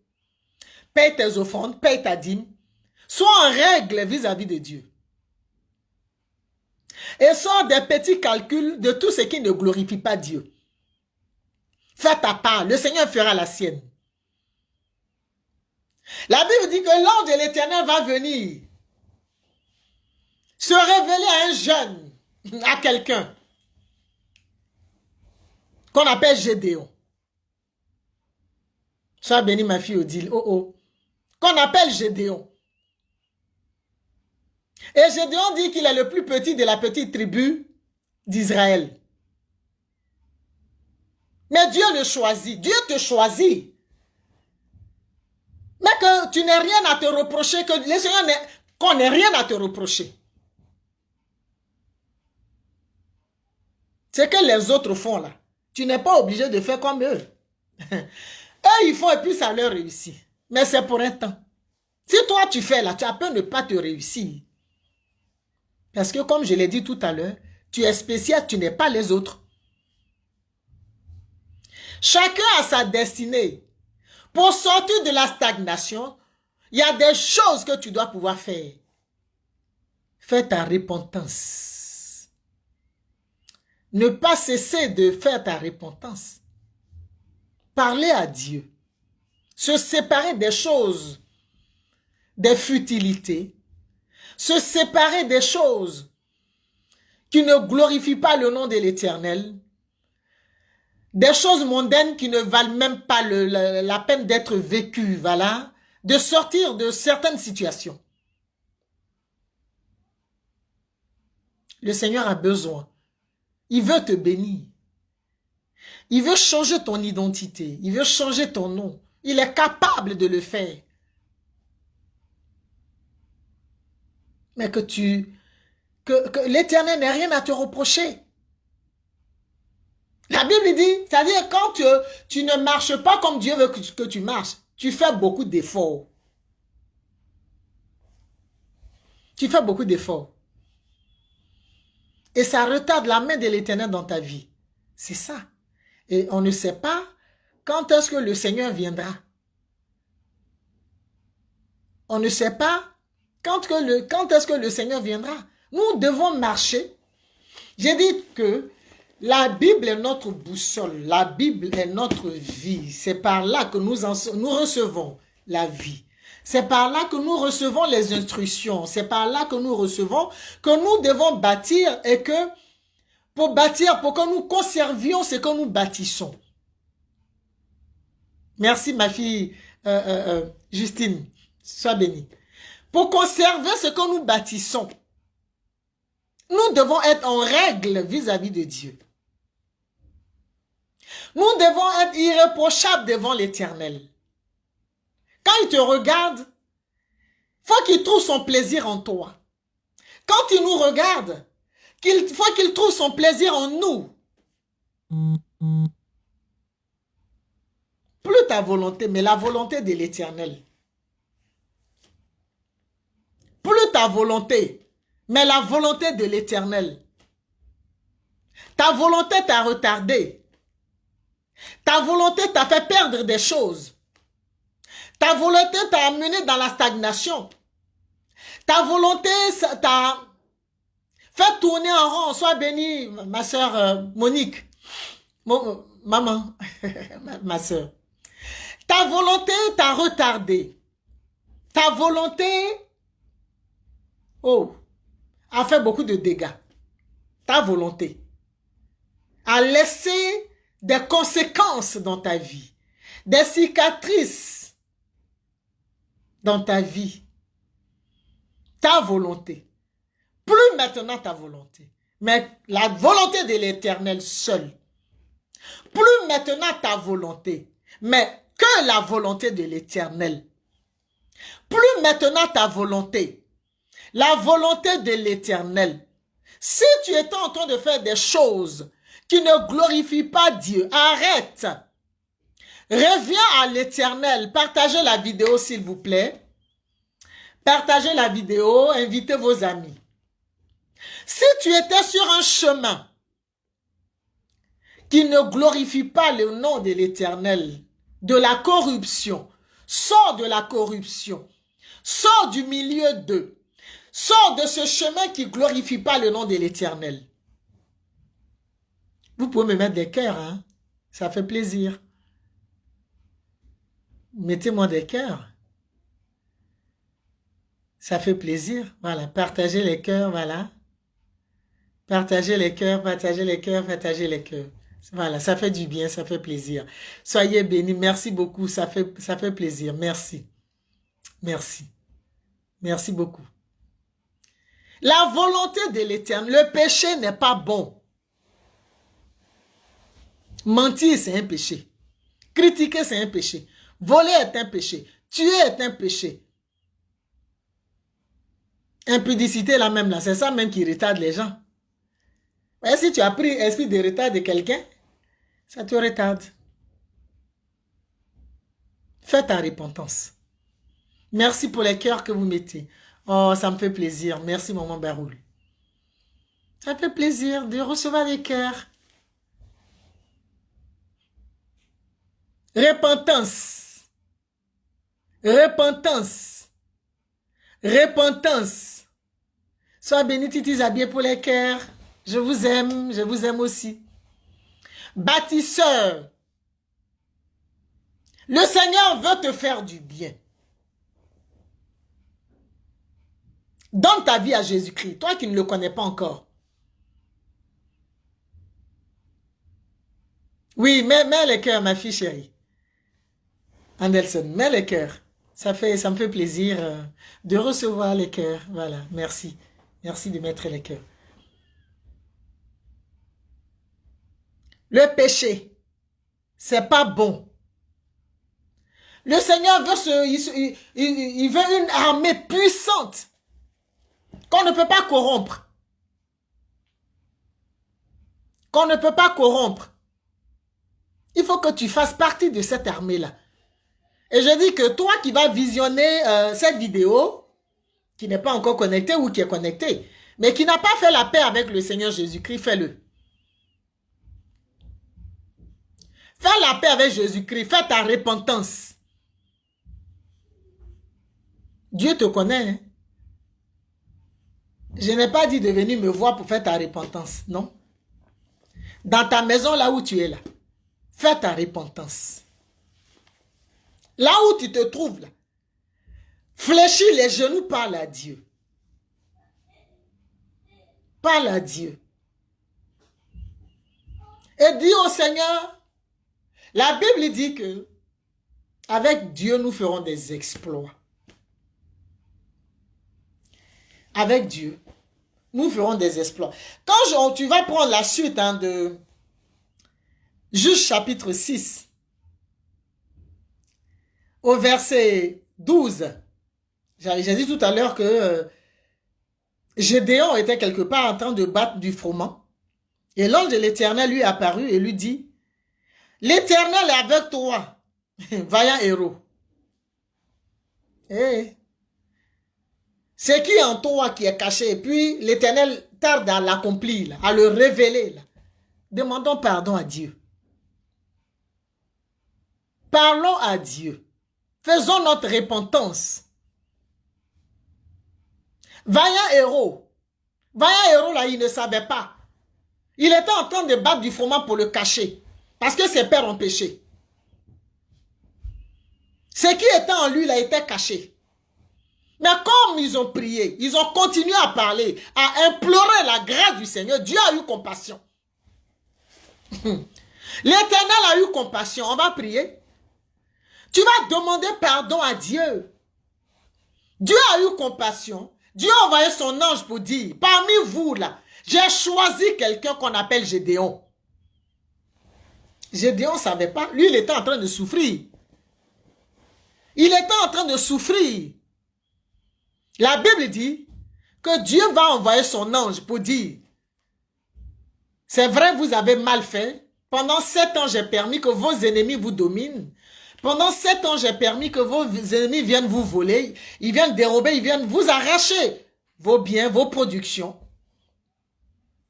Paye tes offrandes, paye ta dîme. Sois en règle vis-à-vis de Dieu. Et sors des petits calculs de tout ce qui ne glorifie pas Dieu. Fais ta part, le Seigneur fera la sienne. La Bible dit que l'ange de l'Éternel va venir se révéler à un jeune, à quelqu'un, qu'on appelle Gédéon. Sois béni ma fille Odile, qu'on appelle Gédéon. Et Gédéon dit qu'il est le plus petit de la petite tribu d'Israël. Mais Dieu le choisit, Dieu te choisit. Mais que tu n'aies rien à te reprocher, que le Seigneur qu'on n'ait rien à te reprocher. C'est que les autres font là. Tu n'es pas obligé de faire comme eux. Eux, ils font et puis ça leur réussit. Mais c'est pour un temps. Si toi, tu fais là, tu as peur de ne pas te réussir. Parce que comme je l'ai dit tout à l'heure, tu es spécial, tu n'es pas les autres. Chacun a sa destinée. Pour sortir de la stagnation, il y a des choses que tu dois pouvoir faire. Fais ta repentance. Ne pas cesser de faire ta repentance. Parler à Dieu. Se séparer des choses, des futilités. Se séparer des choses qui ne glorifient pas le nom de l'Éternel. Des choses mondaines qui ne valent même pas la peine d'être vécues, voilà. De sortir de certaines situations. Le Seigneur a besoin. Il veut te bénir. Il veut changer ton identité. Il veut changer ton nom. Il est capable de le faire. Mais que l'Éternel n'ait rien à te reprocher. La Bible dit, c'est-à-dire quand tu ne marches pas comme Dieu veut que tu marches, tu fais beaucoup d'efforts. Tu fais beaucoup d'efforts. Et ça retarde la main de l'Éternel dans ta vie. C'est ça. Et on ne sait pas quand est-ce que le Seigneur viendra. On ne sait pas quand est-ce que le Seigneur viendra. Nous devons marcher. J'ai dit que la Bible est notre boussole. La Bible est notre vie. C'est par là que nous recevons la vie. C'est par là que nous recevons les instructions. C'est par là que nous recevons que nous devons bâtir et que pour bâtir, pour que nous conservions ce que nous bâtissons. Merci ma fille Justine. Sois bénie. Pour conserver ce que nous bâtissons, nous devons être en règle vis-à-vis de Dieu. Nous devons être irréprochables devant l'Éternel. Quand il te regarde, il faut qu'il trouve son plaisir en toi. Quand il nous regarde, il faut qu'il trouve son plaisir en nous. Plus ta volonté, mais la volonté de l'Éternel. Plus ta volonté, mais la volonté de l'Éternel. Ta volonté t'a retardé. Ta volonté t'a fait perdre des choses. Ta volonté t'a amené dans la stagnation. Ta volonté t'a fait tourner en rond. Sois bénie, ma soeur Monique. Maman, ma soeur. Ta volonté t'a retardé. Ta volonté, a fait beaucoup de dégâts. Ta volonté a laissé des conséquences dans ta vie, des cicatrices dans ta vie. Ta volonté. maintenant ta volonté, mais la volonté de l'Éternel seule. Plus maintenant ta volonté, mais que la volonté de l'Éternel. Plus maintenant ta volonté, la volonté de l'Éternel. Si tu es en train de faire des choses qui ne glorifient pas Dieu, arrête. Reviens à l'Éternel. Partagez la vidéo s'il vous plaît. Partagez la vidéo, invitez vos amis. Si tu étais sur un chemin qui ne glorifie pas le nom de l'Éternel, de la corruption, sors de la corruption, sors du milieu d'eux, sors de ce chemin qui ne glorifie pas le nom de l'Éternel. Vous pouvez me mettre des cœurs, hein? Ça fait plaisir. Mettez-moi des cœurs. Ça fait plaisir. Voilà, partagez les cœurs, voilà. Partagez les cœurs, partagez les cœurs, partagez les cœurs. Voilà, ça fait du bien, ça fait plaisir. Soyez bénis, merci beaucoup, ça fait plaisir. Merci. Merci. Merci beaucoup. La volonté de l'Éternel, le péché n'est pas bon. Mentir, c'est un péché. Critiquer, c'est un péché. Voler est un péché. Tuer est un péché. Impudicité, là même, là, c'est ça même qui retarde les gens. Et si tu as pris esprit de retard de quelqu'un, ça te retarde. Fais ta repentance. Merci pour les cœurs que vous mettez. Oh, ça me fait plaisir. Merci, maman Baroul. Ça fait plaisir de recevoir les cœurs. Repentance. Repentance. Repentance. Sois béni, Titi Zabier, pour les cœurs. Je vous aime aussi. Bâtisseur. Le Seigneur veut te faire du bien. Donne ta vie à Jésus-Christ, toi qui ne le connais pas encore. Oui, mets les cœurs, ma fille chérie. Anderson, mets les cœurs. Ça me fait plaisir de recevoir les cœurs. Voilà, merci. Merci de mettre les cœurs. Le péché, c'est pas bon. Le Seigneur veut il veut une armée puissante qu'on ne peut pas corrompre. Qu'on ne peut pas corrompre. Il faut que tu fasses partie de cette armée-là. Et je dis que toi qui vas visionner cette vidéo, qui n'est pas encore connecté ou qui est connecté, mais qui n'a pas fait la paix avec le Seigneur Jésus-Christ, fais-le. Fais la paix avec Jésus-Christ, fais ta repentance. Dieu te connaît. Hein? Je n'ai pas dit de venir me voir pour faire ta repentance, non. Dans ta maison, là où tu es là, fais ta repentance. Là où tu te trouves, là, fléchis les genoux, parle à Dieu. Parle à Dieu. Et dis au Seigneur, la Bible dit que avec Dieu, nous ferons des exploits. Avec Dieu, nous ferons des exploits. Quand tu vas prendre la suite de Juge chapitre 6, au verset 12, j'ai dit tout à l'heure que Gédéon était quelque part en train de battre du froment. Et l'ange de l'Éternel lui est apparu et lui dit, l'Éternel est avec toi, vaillant héros. Ce qui est en toi qui est caché, et puis l'Éternel tarde à l'accomplir, à le révéler. Là. Demandons pardon à Dieu. Parlons à Dieu. Faisons notre repentance. Vaillant héros. Vaillant héros, là, il ne savait pas. Il était en train de battre du froment pour le cacher. Parce que ses pères ont péché. Ce qui était en lui, là, était caché. Mais comme ils ont prié, ils ont continué à parler, à implorer la grâce du Seigneur, Dieu a eu compassion. L'Éternel a eu compassion. On va prier. Tu vas demander pardon à Dieu. Dieu a eu compassion. Dieu a envoyé son ange pour dire, parmi vous là, j'ai choisi quelqu'un qu'on appelle Gédéon. Gédéon ne savait pas. Lui, il était en train de souffrir. Il était en train de souffrir. La Bible dit que Dieu va envoyer son ange pour dire, c'est vrai, vous avez mal fait. Pendant 7 ans, j'ai permis que vos ennemis vous dominent. Pendant 7 ans, j'ai permis que vos ennemis viennent vous voler. Ils viennent dérober, ils viennent vous arracher vos biens, vos productions,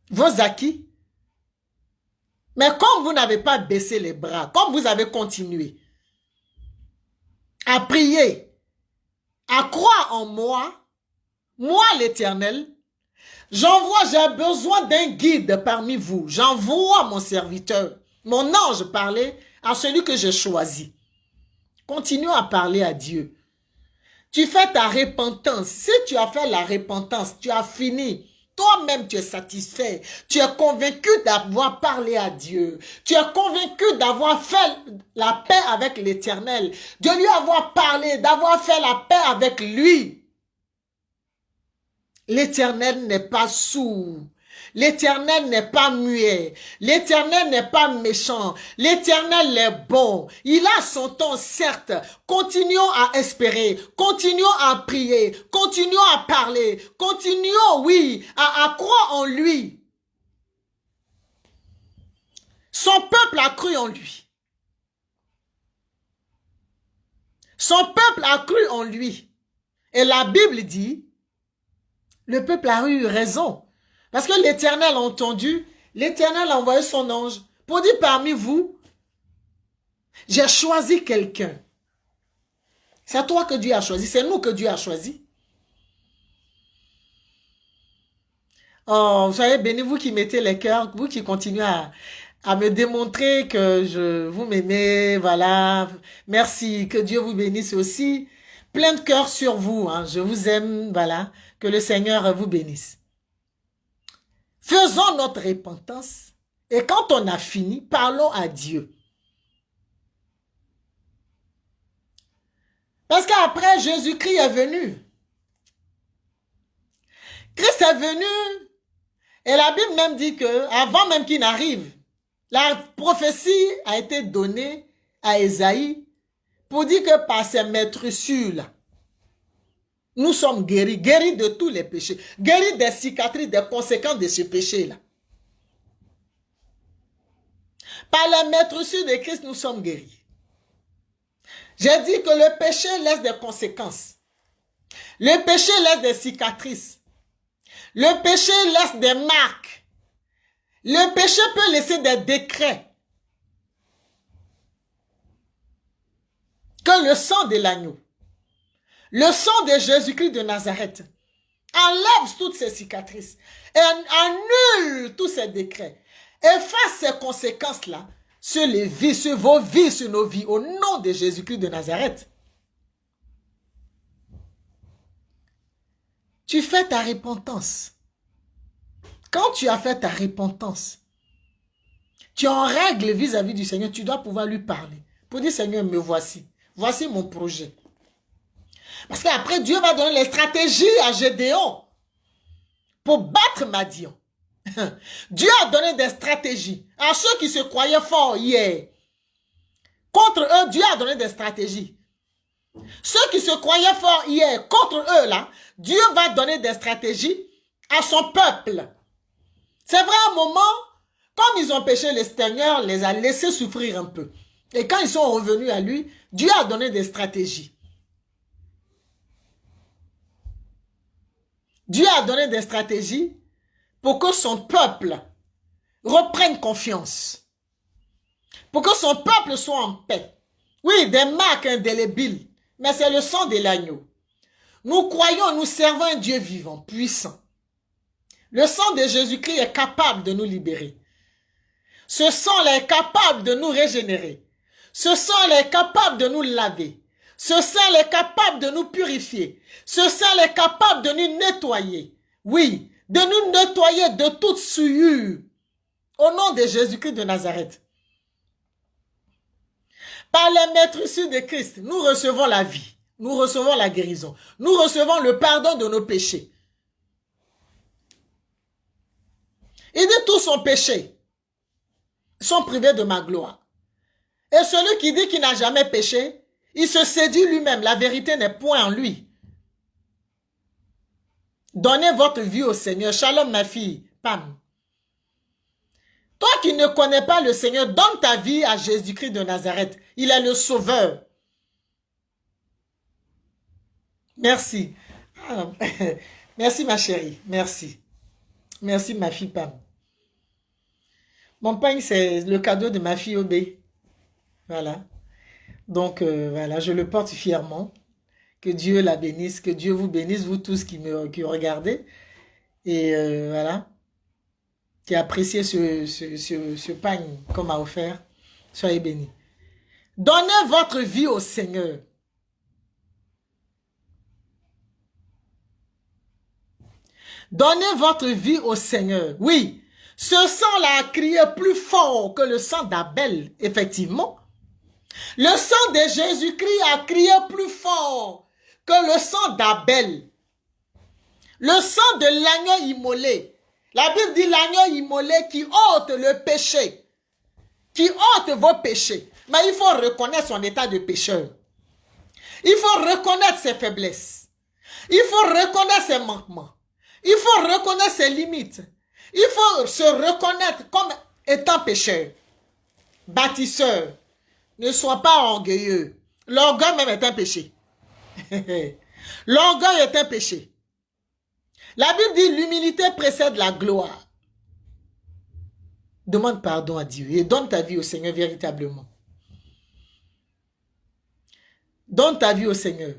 vos acquis. Mais comme vous n'avez pas baissé les bras, comme vous avez continué à prier, à croire en moi l'Éternel, j'ai besoin d'un guide parmi vous. J'envoie mon serviteur, mon ange parler à celui que j'ai choisi. Continue à parler à Dieu. Tu fais ta repentance. Si tu as fait la repentance, tu as fini. Toi-même, tu es satisfait. Tu es convaincu d'avoir parlé à Dieu. Tu es convaincu d'avoir fait la paix avec l'Éternel. De lui avoir parlé, d'avoir fait la paix avec lui. L'Éternel n'est pas sourd. L'Éternel n'est pas muet. L'Éternel n'est pas méchant. L'Éternel est bon. Il a son temps, certes. Continuons à espérer. Continuons à prier. Continuons à parler. Continuons, oui, à croire en lui. Son peuple a cru en lui. Son peuple a cru en lui. Et la Bible dit, le peuple a eu raison. Parce que l'Éternel a entendu, l'Éternel a envoyé son ange pour dire parmi vous, j'ai choisi quelqu'un. C'est toi que Dieu a choisi, c'est nous que Dieu a choisi. Oh, soyez bénis, vous qui mettez les cœurs, vous qui continuez à me démontrer que vous m'aimez, voilà. Merci, que Dieu vous bénisse aussi. Plein de cœur sur vous, hein. Je vous aime, voilà. Que le Seigneur vous bénisse. Faisons notre repentance et quand on a fini, parlons à Dieu. Parce qu'après, Jésus-Christ est venu. Christ est venu et la Bible même dit que avant même qu'il n'arrive, la prophétie a été donnée à Ésaïe pour dire que par ces maîtressures-là, nous sommes guéris, guéris de tous les péchés, guéris des cicatrices, des conséquences de ce péché-là. Par la maîtrise de Christ, nous sommes guéris. J'ai dit que le péché laisse des conséquences. Le péché laisse des cicatrices. Le péché laisse des marques. Le péché peut laisser des décrets. Que le sang de l'agneau, le sang de Jésus-Christ de Nazareth, enlève toutes ces cicatrices et annule tous ces décrets. Efface ces conséquences-là sur les vies, sur vos vies, sur nos vies, au nom de Jésus-Christ de Nazareth. Tu fais ta repentance. Quand tu as fait ta repentance, tu es en règle vis-à-vis du Seigneur, tu dois pouvoir lui parler. Pour dire, Seigneur, me voici. Voici mon projet. Parce qu'après, Dieu va donner les stratégies à Gédéon pour battre Madian. Dieu a donné des stratégies à ceux qui se croyaient forts hier. Contre eux, Dieu a donné des stratégies. Ceux qui se croyaient forts hier, contre eux, là, Dieu va donner des stratégies à son peuple. C'est vrai, à un moment, comme ils ont péché, le Seigneur les a laissés souffrir un peu. Et quand ils sont revenus à lui, Dieu a donné des stratégies. Dieu a donné des stratégies pour que son peuple reprenne confiance. Pour que son peuple soit en paix. Oui, des marques indélébiles, mais c'est le sang de l'agneau. Nous croyons, nous servons un Dieu vivant, puissant. Le sang de Jésus-Christ est capable de nous libérer. Ce sang-là est capable de nous régénérer. Ce sang-là est capable de nous laver. Ce sang-là est capable de nous purifier. Ce sang-là est capable de nous nettoyer. Oui, de nous nettoyer de toute souillure. Au nom de Jésus-Christ de Nazareth. Par les maîtrises de Christ, nous recevons la vie. Nous recevons la guérison. Nous recevons le pardon de nos péchés. Il dit tous sont péchés, sont privés de ma gloire. Et celui qui dit qu'il n'a jamais péché, il se séduit lui-même. La vérité n'est point en lui. Donnez votre vie au Seigneur. Shalom ma fille, Pam. Toi qui ne connais pas le Seigneur, donne ta vie à Jésus-Christ de Nazareth. Il est le sauveur. Merci. Ah, merci ma chérie, merci. Merci ma fille Pam. Mon pain, c'est le cadeau de ma fille Obé. Voilà. Donc, voilà, je le porte fièrement. Que Dieu la bénisse, que Dieu vous bénisse, vous tous qui regardez. Et voilà. Qui appréciez ce pain qu'on m'a offert. Soyez bénis. Donnez votre vie au Seigneur. Donnez votre vie au Seigneur. Oui, ce sang-là a crié plus fort que le sang d'Abel, effectivement. Le sang de Jésus-Christ a crié plus fort que le sang d'Abel. Le sang de l'agneau immolé. La Bible dit l'agneau immolé qui ôte le péché. Qui ôte vos péchés. Mais il faut reconnaître son état de pécheur. Il faut reconnaître ses faiblesses. Il faut reconnaître ses manquements. Il faut reconnaître ses limites. Il faut se reconnaître comme étant pécheur. Bâtisseur. Ne sois pas orgueilleux. L'orgueil même est un péché. L'orgueil est un péché. La Bible dit l'humilité précède la gloire. Demande pardon à Dieu et donne ta vie au Seigneur véritablement. Donne ta vie au Seigneur.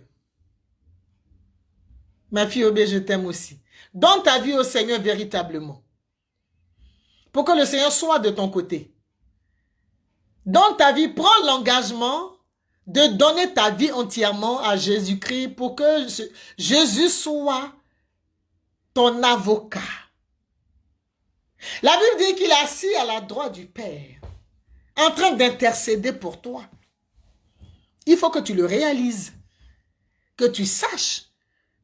Ma fille Obé, je t'aime aussi. Donne ta vie au Seigneur véritablement. Pour que le Seigneur soit de ton côté. Donne ta vie, prends l'engagement de donner ta vie entièrement à Jésus-Christ pour que Jésus soit ton avocat. La Bible dit qu'il est assis à la droite du Père, en train d'intercéder pour toi. Il faut que tu le réalises, que tu saches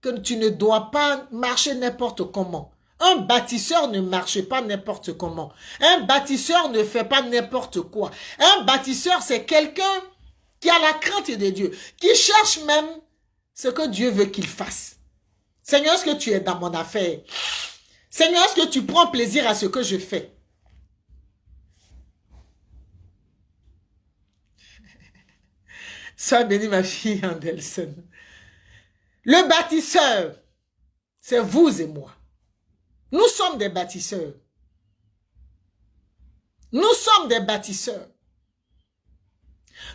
que tu ne dois pas marcher n'importe comment. Un bâtisseur ne marche pas n'importe comment. Un bâtisseur ne fait pas n'importe quoi. Un bâtisseur, c'est quelqu'un qui a la crainte de Dieu, qui cherche même ce que Dieu veut qu'il fasse. Seigneur, est-ce que tu es dans mon affaire? Seigneur, est-ce que tu prends plaisir à ce que je fais? Sois bénie, ma fille Anderson. Le bâtisseur, c'est vous et moi. Nous sommes des bâtisseurs. Nous sommes des bâtisseurs.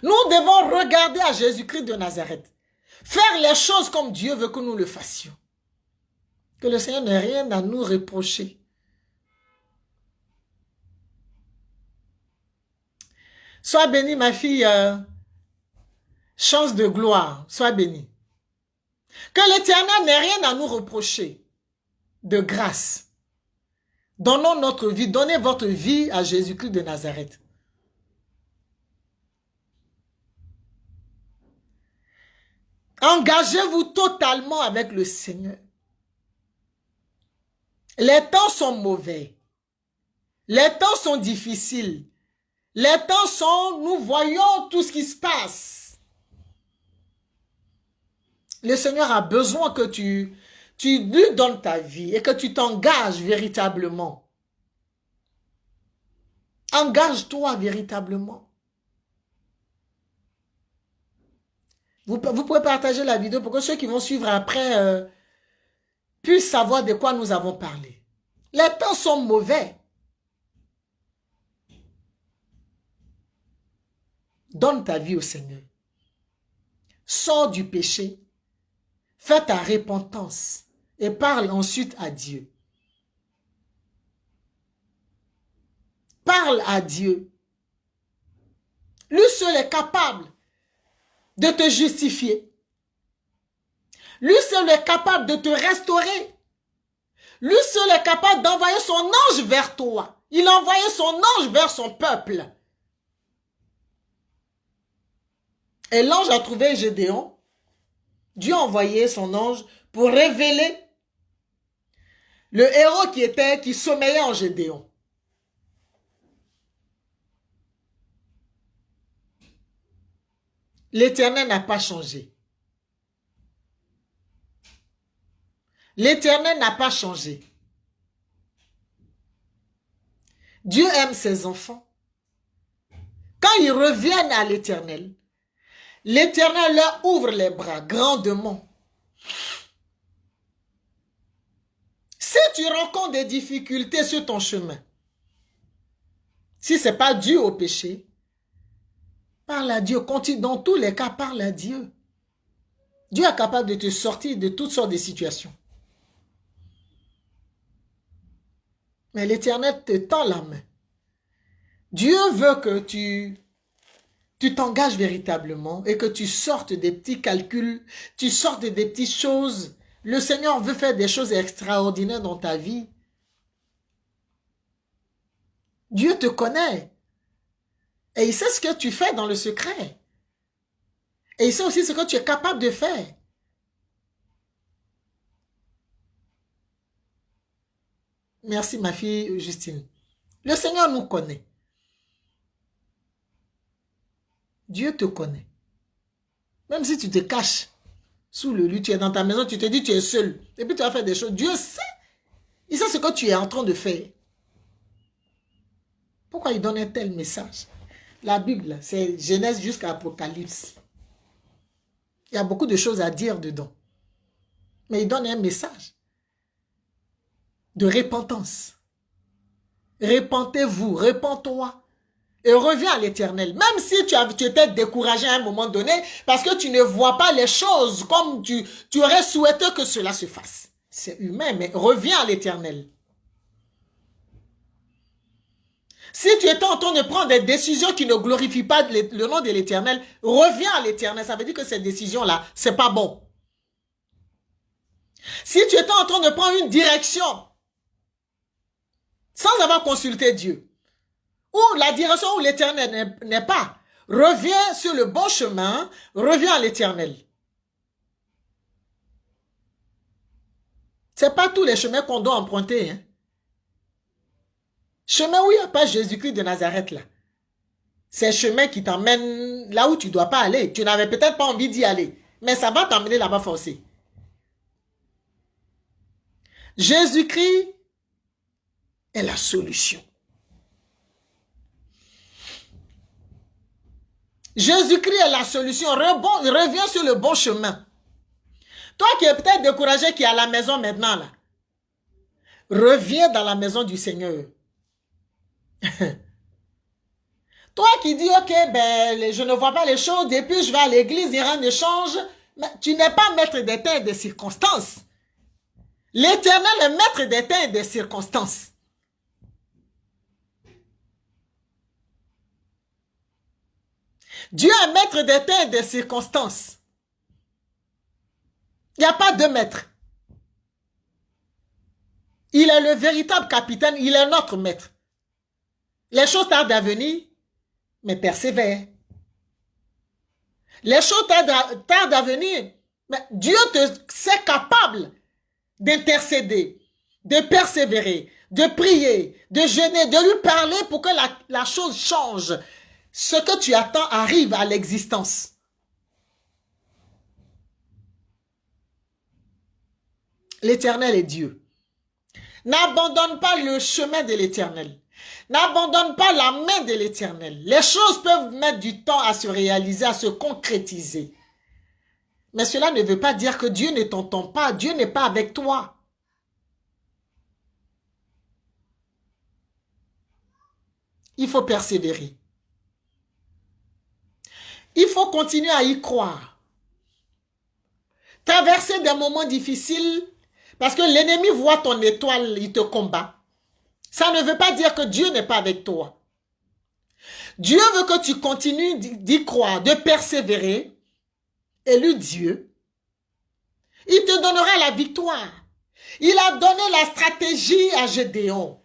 Nous devons regarder à Jésus-Christ de Nazareth. Faire les choses comme Dieu veut que nous le fassions. Que le Seigneur n'ait rien à nous reprocher. Sois bénie, ma fille, chance de gloire. Sois bénie. Que l'Éternel n'ait rien à nous reprocher de grâce. Donnons notre vie, donnez votre vie à Jésus-Christ de Nazareth. Engagez-vous totalement avec le Seigneur. Les temps sont mauvais. Les temps sont difficiles. Les temps sont, nous voyons tout ce qui se passe. Le Seigneur a besoin que tu lui donnes ta vie et que tu t'engages véritablement. Engage-toi véritablement. Vous pouvez partager la vidéo pour que ceux qui vont suivre après puissent savoir de quoi nous avons parlé. Les temps sont mauvais. Donne ta vie au Seigneur. Sors du péché. Fais ta repentance et parle ensuite à Dieu. Parle à Dieu. Lui seul est capable de te justifier. Lui seul est capable de te restaurer. Lui seul est capable d'envoyer son ange vers toi. Il a envoyé son ange vers son peuple. Et l'ange a trouvé Gédéon. Dieu a envoyé son ange pour révéler Le héros qui sommeillait en Gédéon. L'Éternel n'a pas changé. L'Éternel n'a pas changé. Dieu aime ses enfants. Quand ils reviennent à l'Éternel, l'Éternel leur ouvre les bras grandement. Si tu rencontres des difficultés sur ton chemin, si ce n'est pas dû au péché, parle à Dieu. Continue. Dans tous les cas, parle à Dieu. Dieu est capable de te sortir de toutes sortes de situations. Mais l'Éternel te tend la main. Dieu veut que tu t'engages véritablement et que tu sortes des petits calculs, tu sortes des petites choses. Le Seigneur veut faire des choses extraordinaires dans ta vie. Dieu te connaît. Et il sait ce que tu fais dans le secret. Et il sait aussi ce que tu es capable de faire. Merci ma fille Justine. Le Seigneur nous connaît. Dieu te connaît. Même si tu te caches sous le lit, tu es dans ta maison, tu te dis tu es seul. Et puis tu vas faire des choses. Dieu sait. Il sait ce que tu es en train de faire. Pourquoi il donne un tel message? La Bible, c'est Genèse jusqu'à Apocalypse. Il y a beaucoup de choses à dire dedans. Mais il donne un message de repentance. Repentez-vous, repens-toi. Et reviens à l'Éternel. Même si tu étais découragé à un moment donné, parce que tu ne vois pas les choses comme tu aurais souhaité que cela se fasse. C'est humain, mais reviens à l'Éternel. Si tu étais en train de prendre des décisions qui ne glorifient pas le nom de l'Éternel, reviens à l'Éternel. Ça veut dire que ces décisions-là, c'est pas bon. Si tu étais en train de prendre une direction sans avoir consulté Dieu, ou la direction où l'Éternel n'est pas, reviens sur le bon chemin, reviens à l'Éternel. Ce n'est pas tous les chemins qu'on doit emprunter. Hein. Chemin où il n'y a pas Jésus-Christ de Nazareth là. C'est un chemin qui t'emmène là où tu ne dois pas aller. Tu n'avais peut-être pas envie d'y aller, mais ça va t'emmener là-bas forcé. Jésus-Christ est la solution. Jésus-Christ est la solution. Reviens sur le bon chemin. Toi qui es peut-être découragé, qui est à la maison maintenant, là, reviens dans la maison du Seigneur. Toi qui dis, ok, ben, je ne vois pas les choses, depuis je vais à l'église, rien ne change. Mais tu n'es pas maître des temps et des circonstances. L'Éternel est maître des temps et des circonstances. Dieu est maître des temps et des circonstances. Il n'y a pas de maître. Il est le véritable capitaine, il est notre maître. Les choses tardent à venir, mais persévère. Les choses tardent à venir, mais Dieu c'est capable d'intercéder, de persévérer, de prier, de jeûner, de lui parler pour que la chose change. Ce que tu attends arrive à l'existence. L'Éternel est Dieu. N'abandonne pas le chemin de l'Éternel. N'abandonne pas la main de l'Éternel. Les choses peuvent mettre du temps à se réaliser, à se concrétiser. Mais cela ne veut pas dire que Dieu ne t'entend pas. Dieu n'est pas avec toi. Il faut persévérer. Il faut continuer à y croire. Traverser des moments difficiles, parce que l'ennemi voit ton étoile, il te combat. Ça ne veut pas dire que Dieu n'est pas avec toi. Dieu veut que tu continues d'y croire, de persévérer. Et lui, Dieu, il te donnera la victoire. Il a donné la stratégie à Gédéon.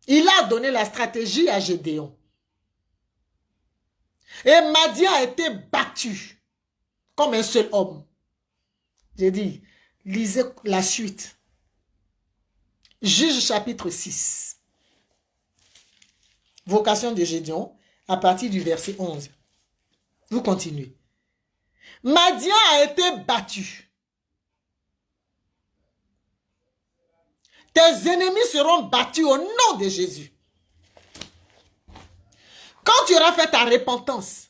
Il a donné la stratégie à Gédéon. Et Madian a été battu comme un seul homme. J'ai dit, Lisez la suite. Juge chapitre 6. Vocation de Gédéon, à partir du verset 11. Vous continuez. Madian a été battu. Tes ennemis seront battus au nom de Jésus. Quand tu auras fait ta repentance,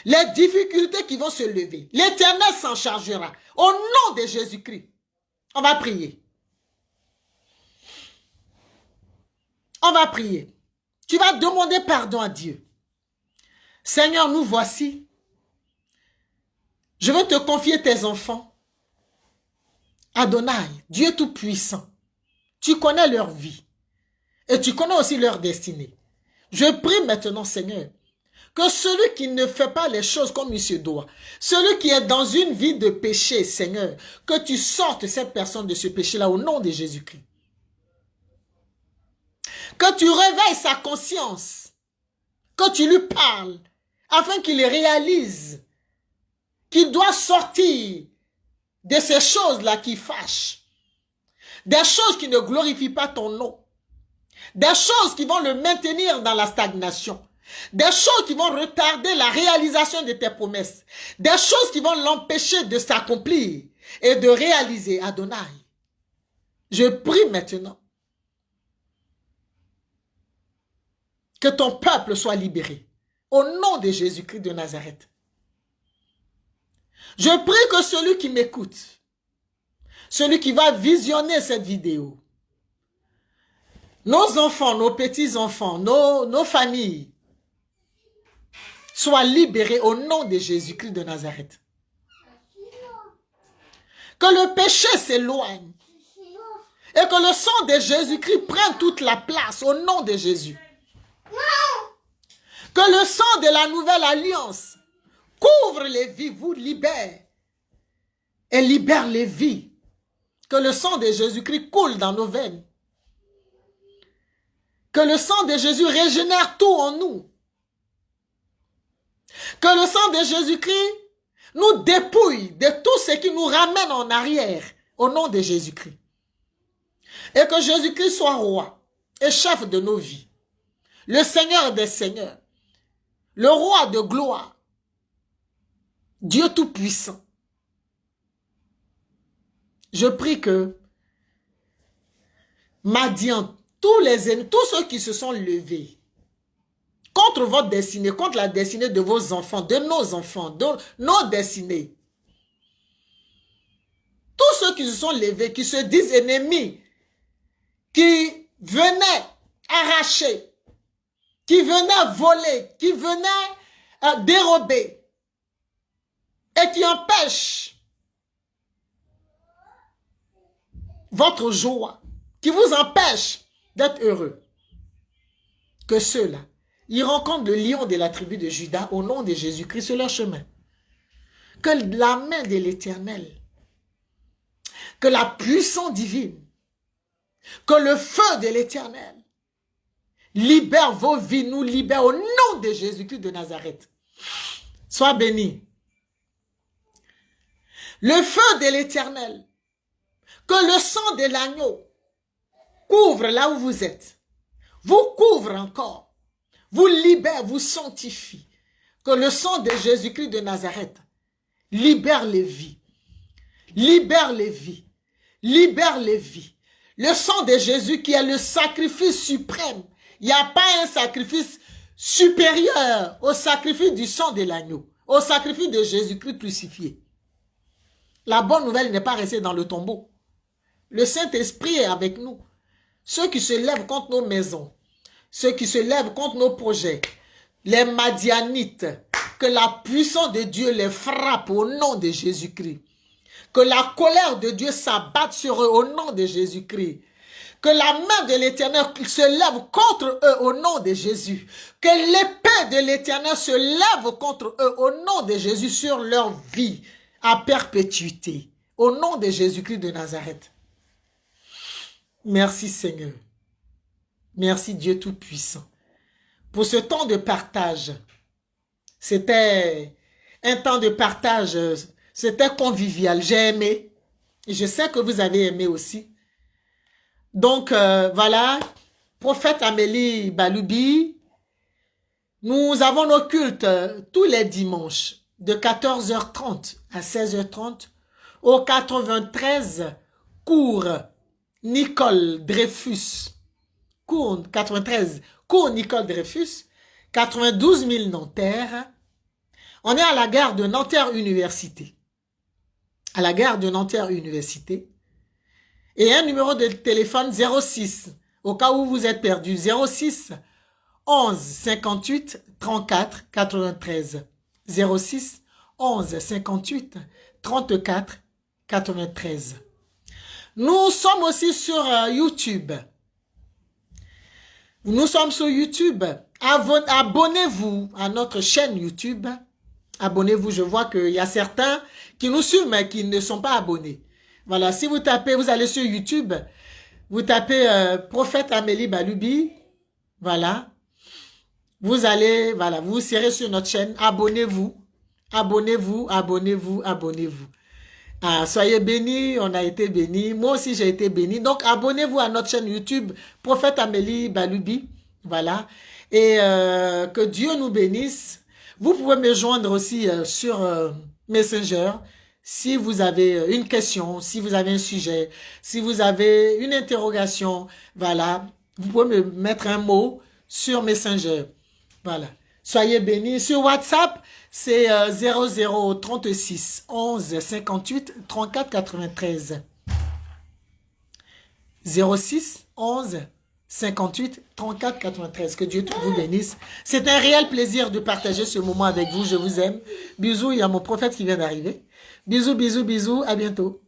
les difficultés qui vont se lever, l'Éternel s'en chargera. Au nom de Jésus-Christ, on va prier. On va prier. Tu vas demander pardon à Dieu. Seigneur, nous voici. Je veux te confier tes enfants. Adonai, Dieu Tout-Puissant, tu connais leur vie et tu connais aussi leur destinée. Je prie maintenant, Seigneur, que celui qui ne fait pas les choses comme il se doit, celui qui est dans une vie de péché, Seigneur, que tu sortes cette personne de ce péché-là au nom de Jésus-Christ. Que tu réveilles sa conscience, que tu lui parles, afin qu'il réalise qu'il doit sortir de ces choses-là qui fâchent, des choses qui ne glorifient pas ton nom, des choses qui vont le maintenir dans la stagnation, des choses qui vont retarder la réalisation de tes promesses, des choses qui vont l'empêcher de s'accomplir et de réaliser. Adonai, je prie maintenant que ton peuple soit libéré au nom de Jésus-Christ de Nazareth. Je prie que celui qui m'écoute, celui qui va visionner cette vidéo, nos enfants, nos petits-enfants, nos familles, soient libérés au nom de Jésus-Christ de Nazareth. Que le péché s'éloigne et que le sang de Jésus-Christ prenne toute la place au nom de Jésus. Que le sang de la nouvelle alliance couvre les vies, vous libère et libère les vies. Que le sang de Jésus-Christ coule dans nos veines. Que le sang de Jésus régénère tout en nous. Que le sang de Jésus-Christ nous dépouille de tout ce qui nous ramène en arrière au nom de Jésus-Christ. Et que Jésus-Christ soit roi et chef de nos vies. Le Seigneur des Seigneurs. Le roi de gloire. Dieu Tout-Puissant. Je prie que Madian, tous ceux qui se sont levés contre votre destinée, contre la destinée de vos enfants, de nos destinées, tous ceux qui se sont levés, qui se disent ennemis, qui venaient arracher, qui venaient voler, qui venaient dérober et qui empêchent votre joie, qui vous empêchent d'être heureux. Que ceux-là, ils rencontrent le lion de la tribu de Juda au nom de Jésus-Christ sur leur chemin. Que la main de l'Éternel, que la puissance divine, que le feu de l'Éternel libère vos vies, nous libère au nom de Jésus-Christ de Nazareth. Sois béni. Le feu de l'Éternel, que le sang de l'agneau couvre là où vous êtes, vous couvre encore, vous libère, vous sanctifie. Que le sang de Jésus-Christ de Nazareth libère les vies, libère les vies, libère les vies. Le sang de Jésus qui est le sacrifice suprême. Il n'y a pas un sacrifice supérieur au sacrifice du sang de l'agneau, au sacrifice de Jésus-Christ crucifié. La bonne nouvelle n'est pas restée dans le tombeau. Le Saint-Esprit est avec nous. Ceux qui se lèvent contre nos maisons, ceux qui se lèvent contre nos projets, les Madianites, que la puissance de Dieu les frappe au nom de Jésus-Christ. Que la colère de Dieu s'abatte sur eux au nom de Jésus-Christ. Que la main de l'Éternel se lève contre eux au nom de Jésus. Que l'épée de l'Éternel se lève contre eux au nom de Jésus sur leur vie à perpétuité. Au nom de Jésus-Christ de Nazareth. Merci Seigneur. Merci Dieu Tout-Puissant. Pour ce temps de partage, c'était un temps de partage, c'était convivial, j'ai aimé. Et je sais que vous avez aimé aussi. Donc, voilà, prophète Amélie Baloubi, nous avons nos cultes tous les dimanches de 14h30 à 16h30 au 93 cours Nicole Dreyfus. Cours 93, cours Nicole Dreyfus, 92 000 Nanterre. On est à la gare de Nanterre Université. À la gare de Nanterre Université. Et un numéro de téléphone 06, au cas où vous êtes perdu, 06 11 58 34 93. 06 11 58 34 93. Nous sommes aussi sur YouTube. Nous sommes sur YouTube. Abonnez-vous à notre chaîne YouTube. Abonnez-vous. Je vois qu'il y a certains qui nous suivent mais qui ne sont pas abonnés. Voilà, si vous tapez, vous allez sur YouTube, vous tapez Prophète Amélie Baloubi. Voilà. Vous allez, voilà, vous serez sur notre chaîne. Abonnez-vous. Abonnez-vous, abonnez-vous, abonnez-vous. Ah, soyez bénis, on a été bénis. Moi aussi, j'ai été béni. Donc, abonnez-vous à notre chaîne YouTube, Prophète Amélie Baloubi. Voilà. Et que Dieu nous bénisse. Vous pouvez me joindre aussi sur Messenger. Si vous avez une question, si vous avez un sujet, si vous avez une interrogation, voilà. Vous pouvez me mettre un mot sur Messenger. Voilà. Soyez bénis. Sur WhatsApp, c'est 0036 11 58 34 93. 06 11 58 34 93. Que Dieu vous bénisse. C'est un réel plaisir de partager ce moment avec vous. Je vous aime. Bisous, il y a mon prophète qui vient d'arriver. Bisous, bisous, bisous. À bientôt.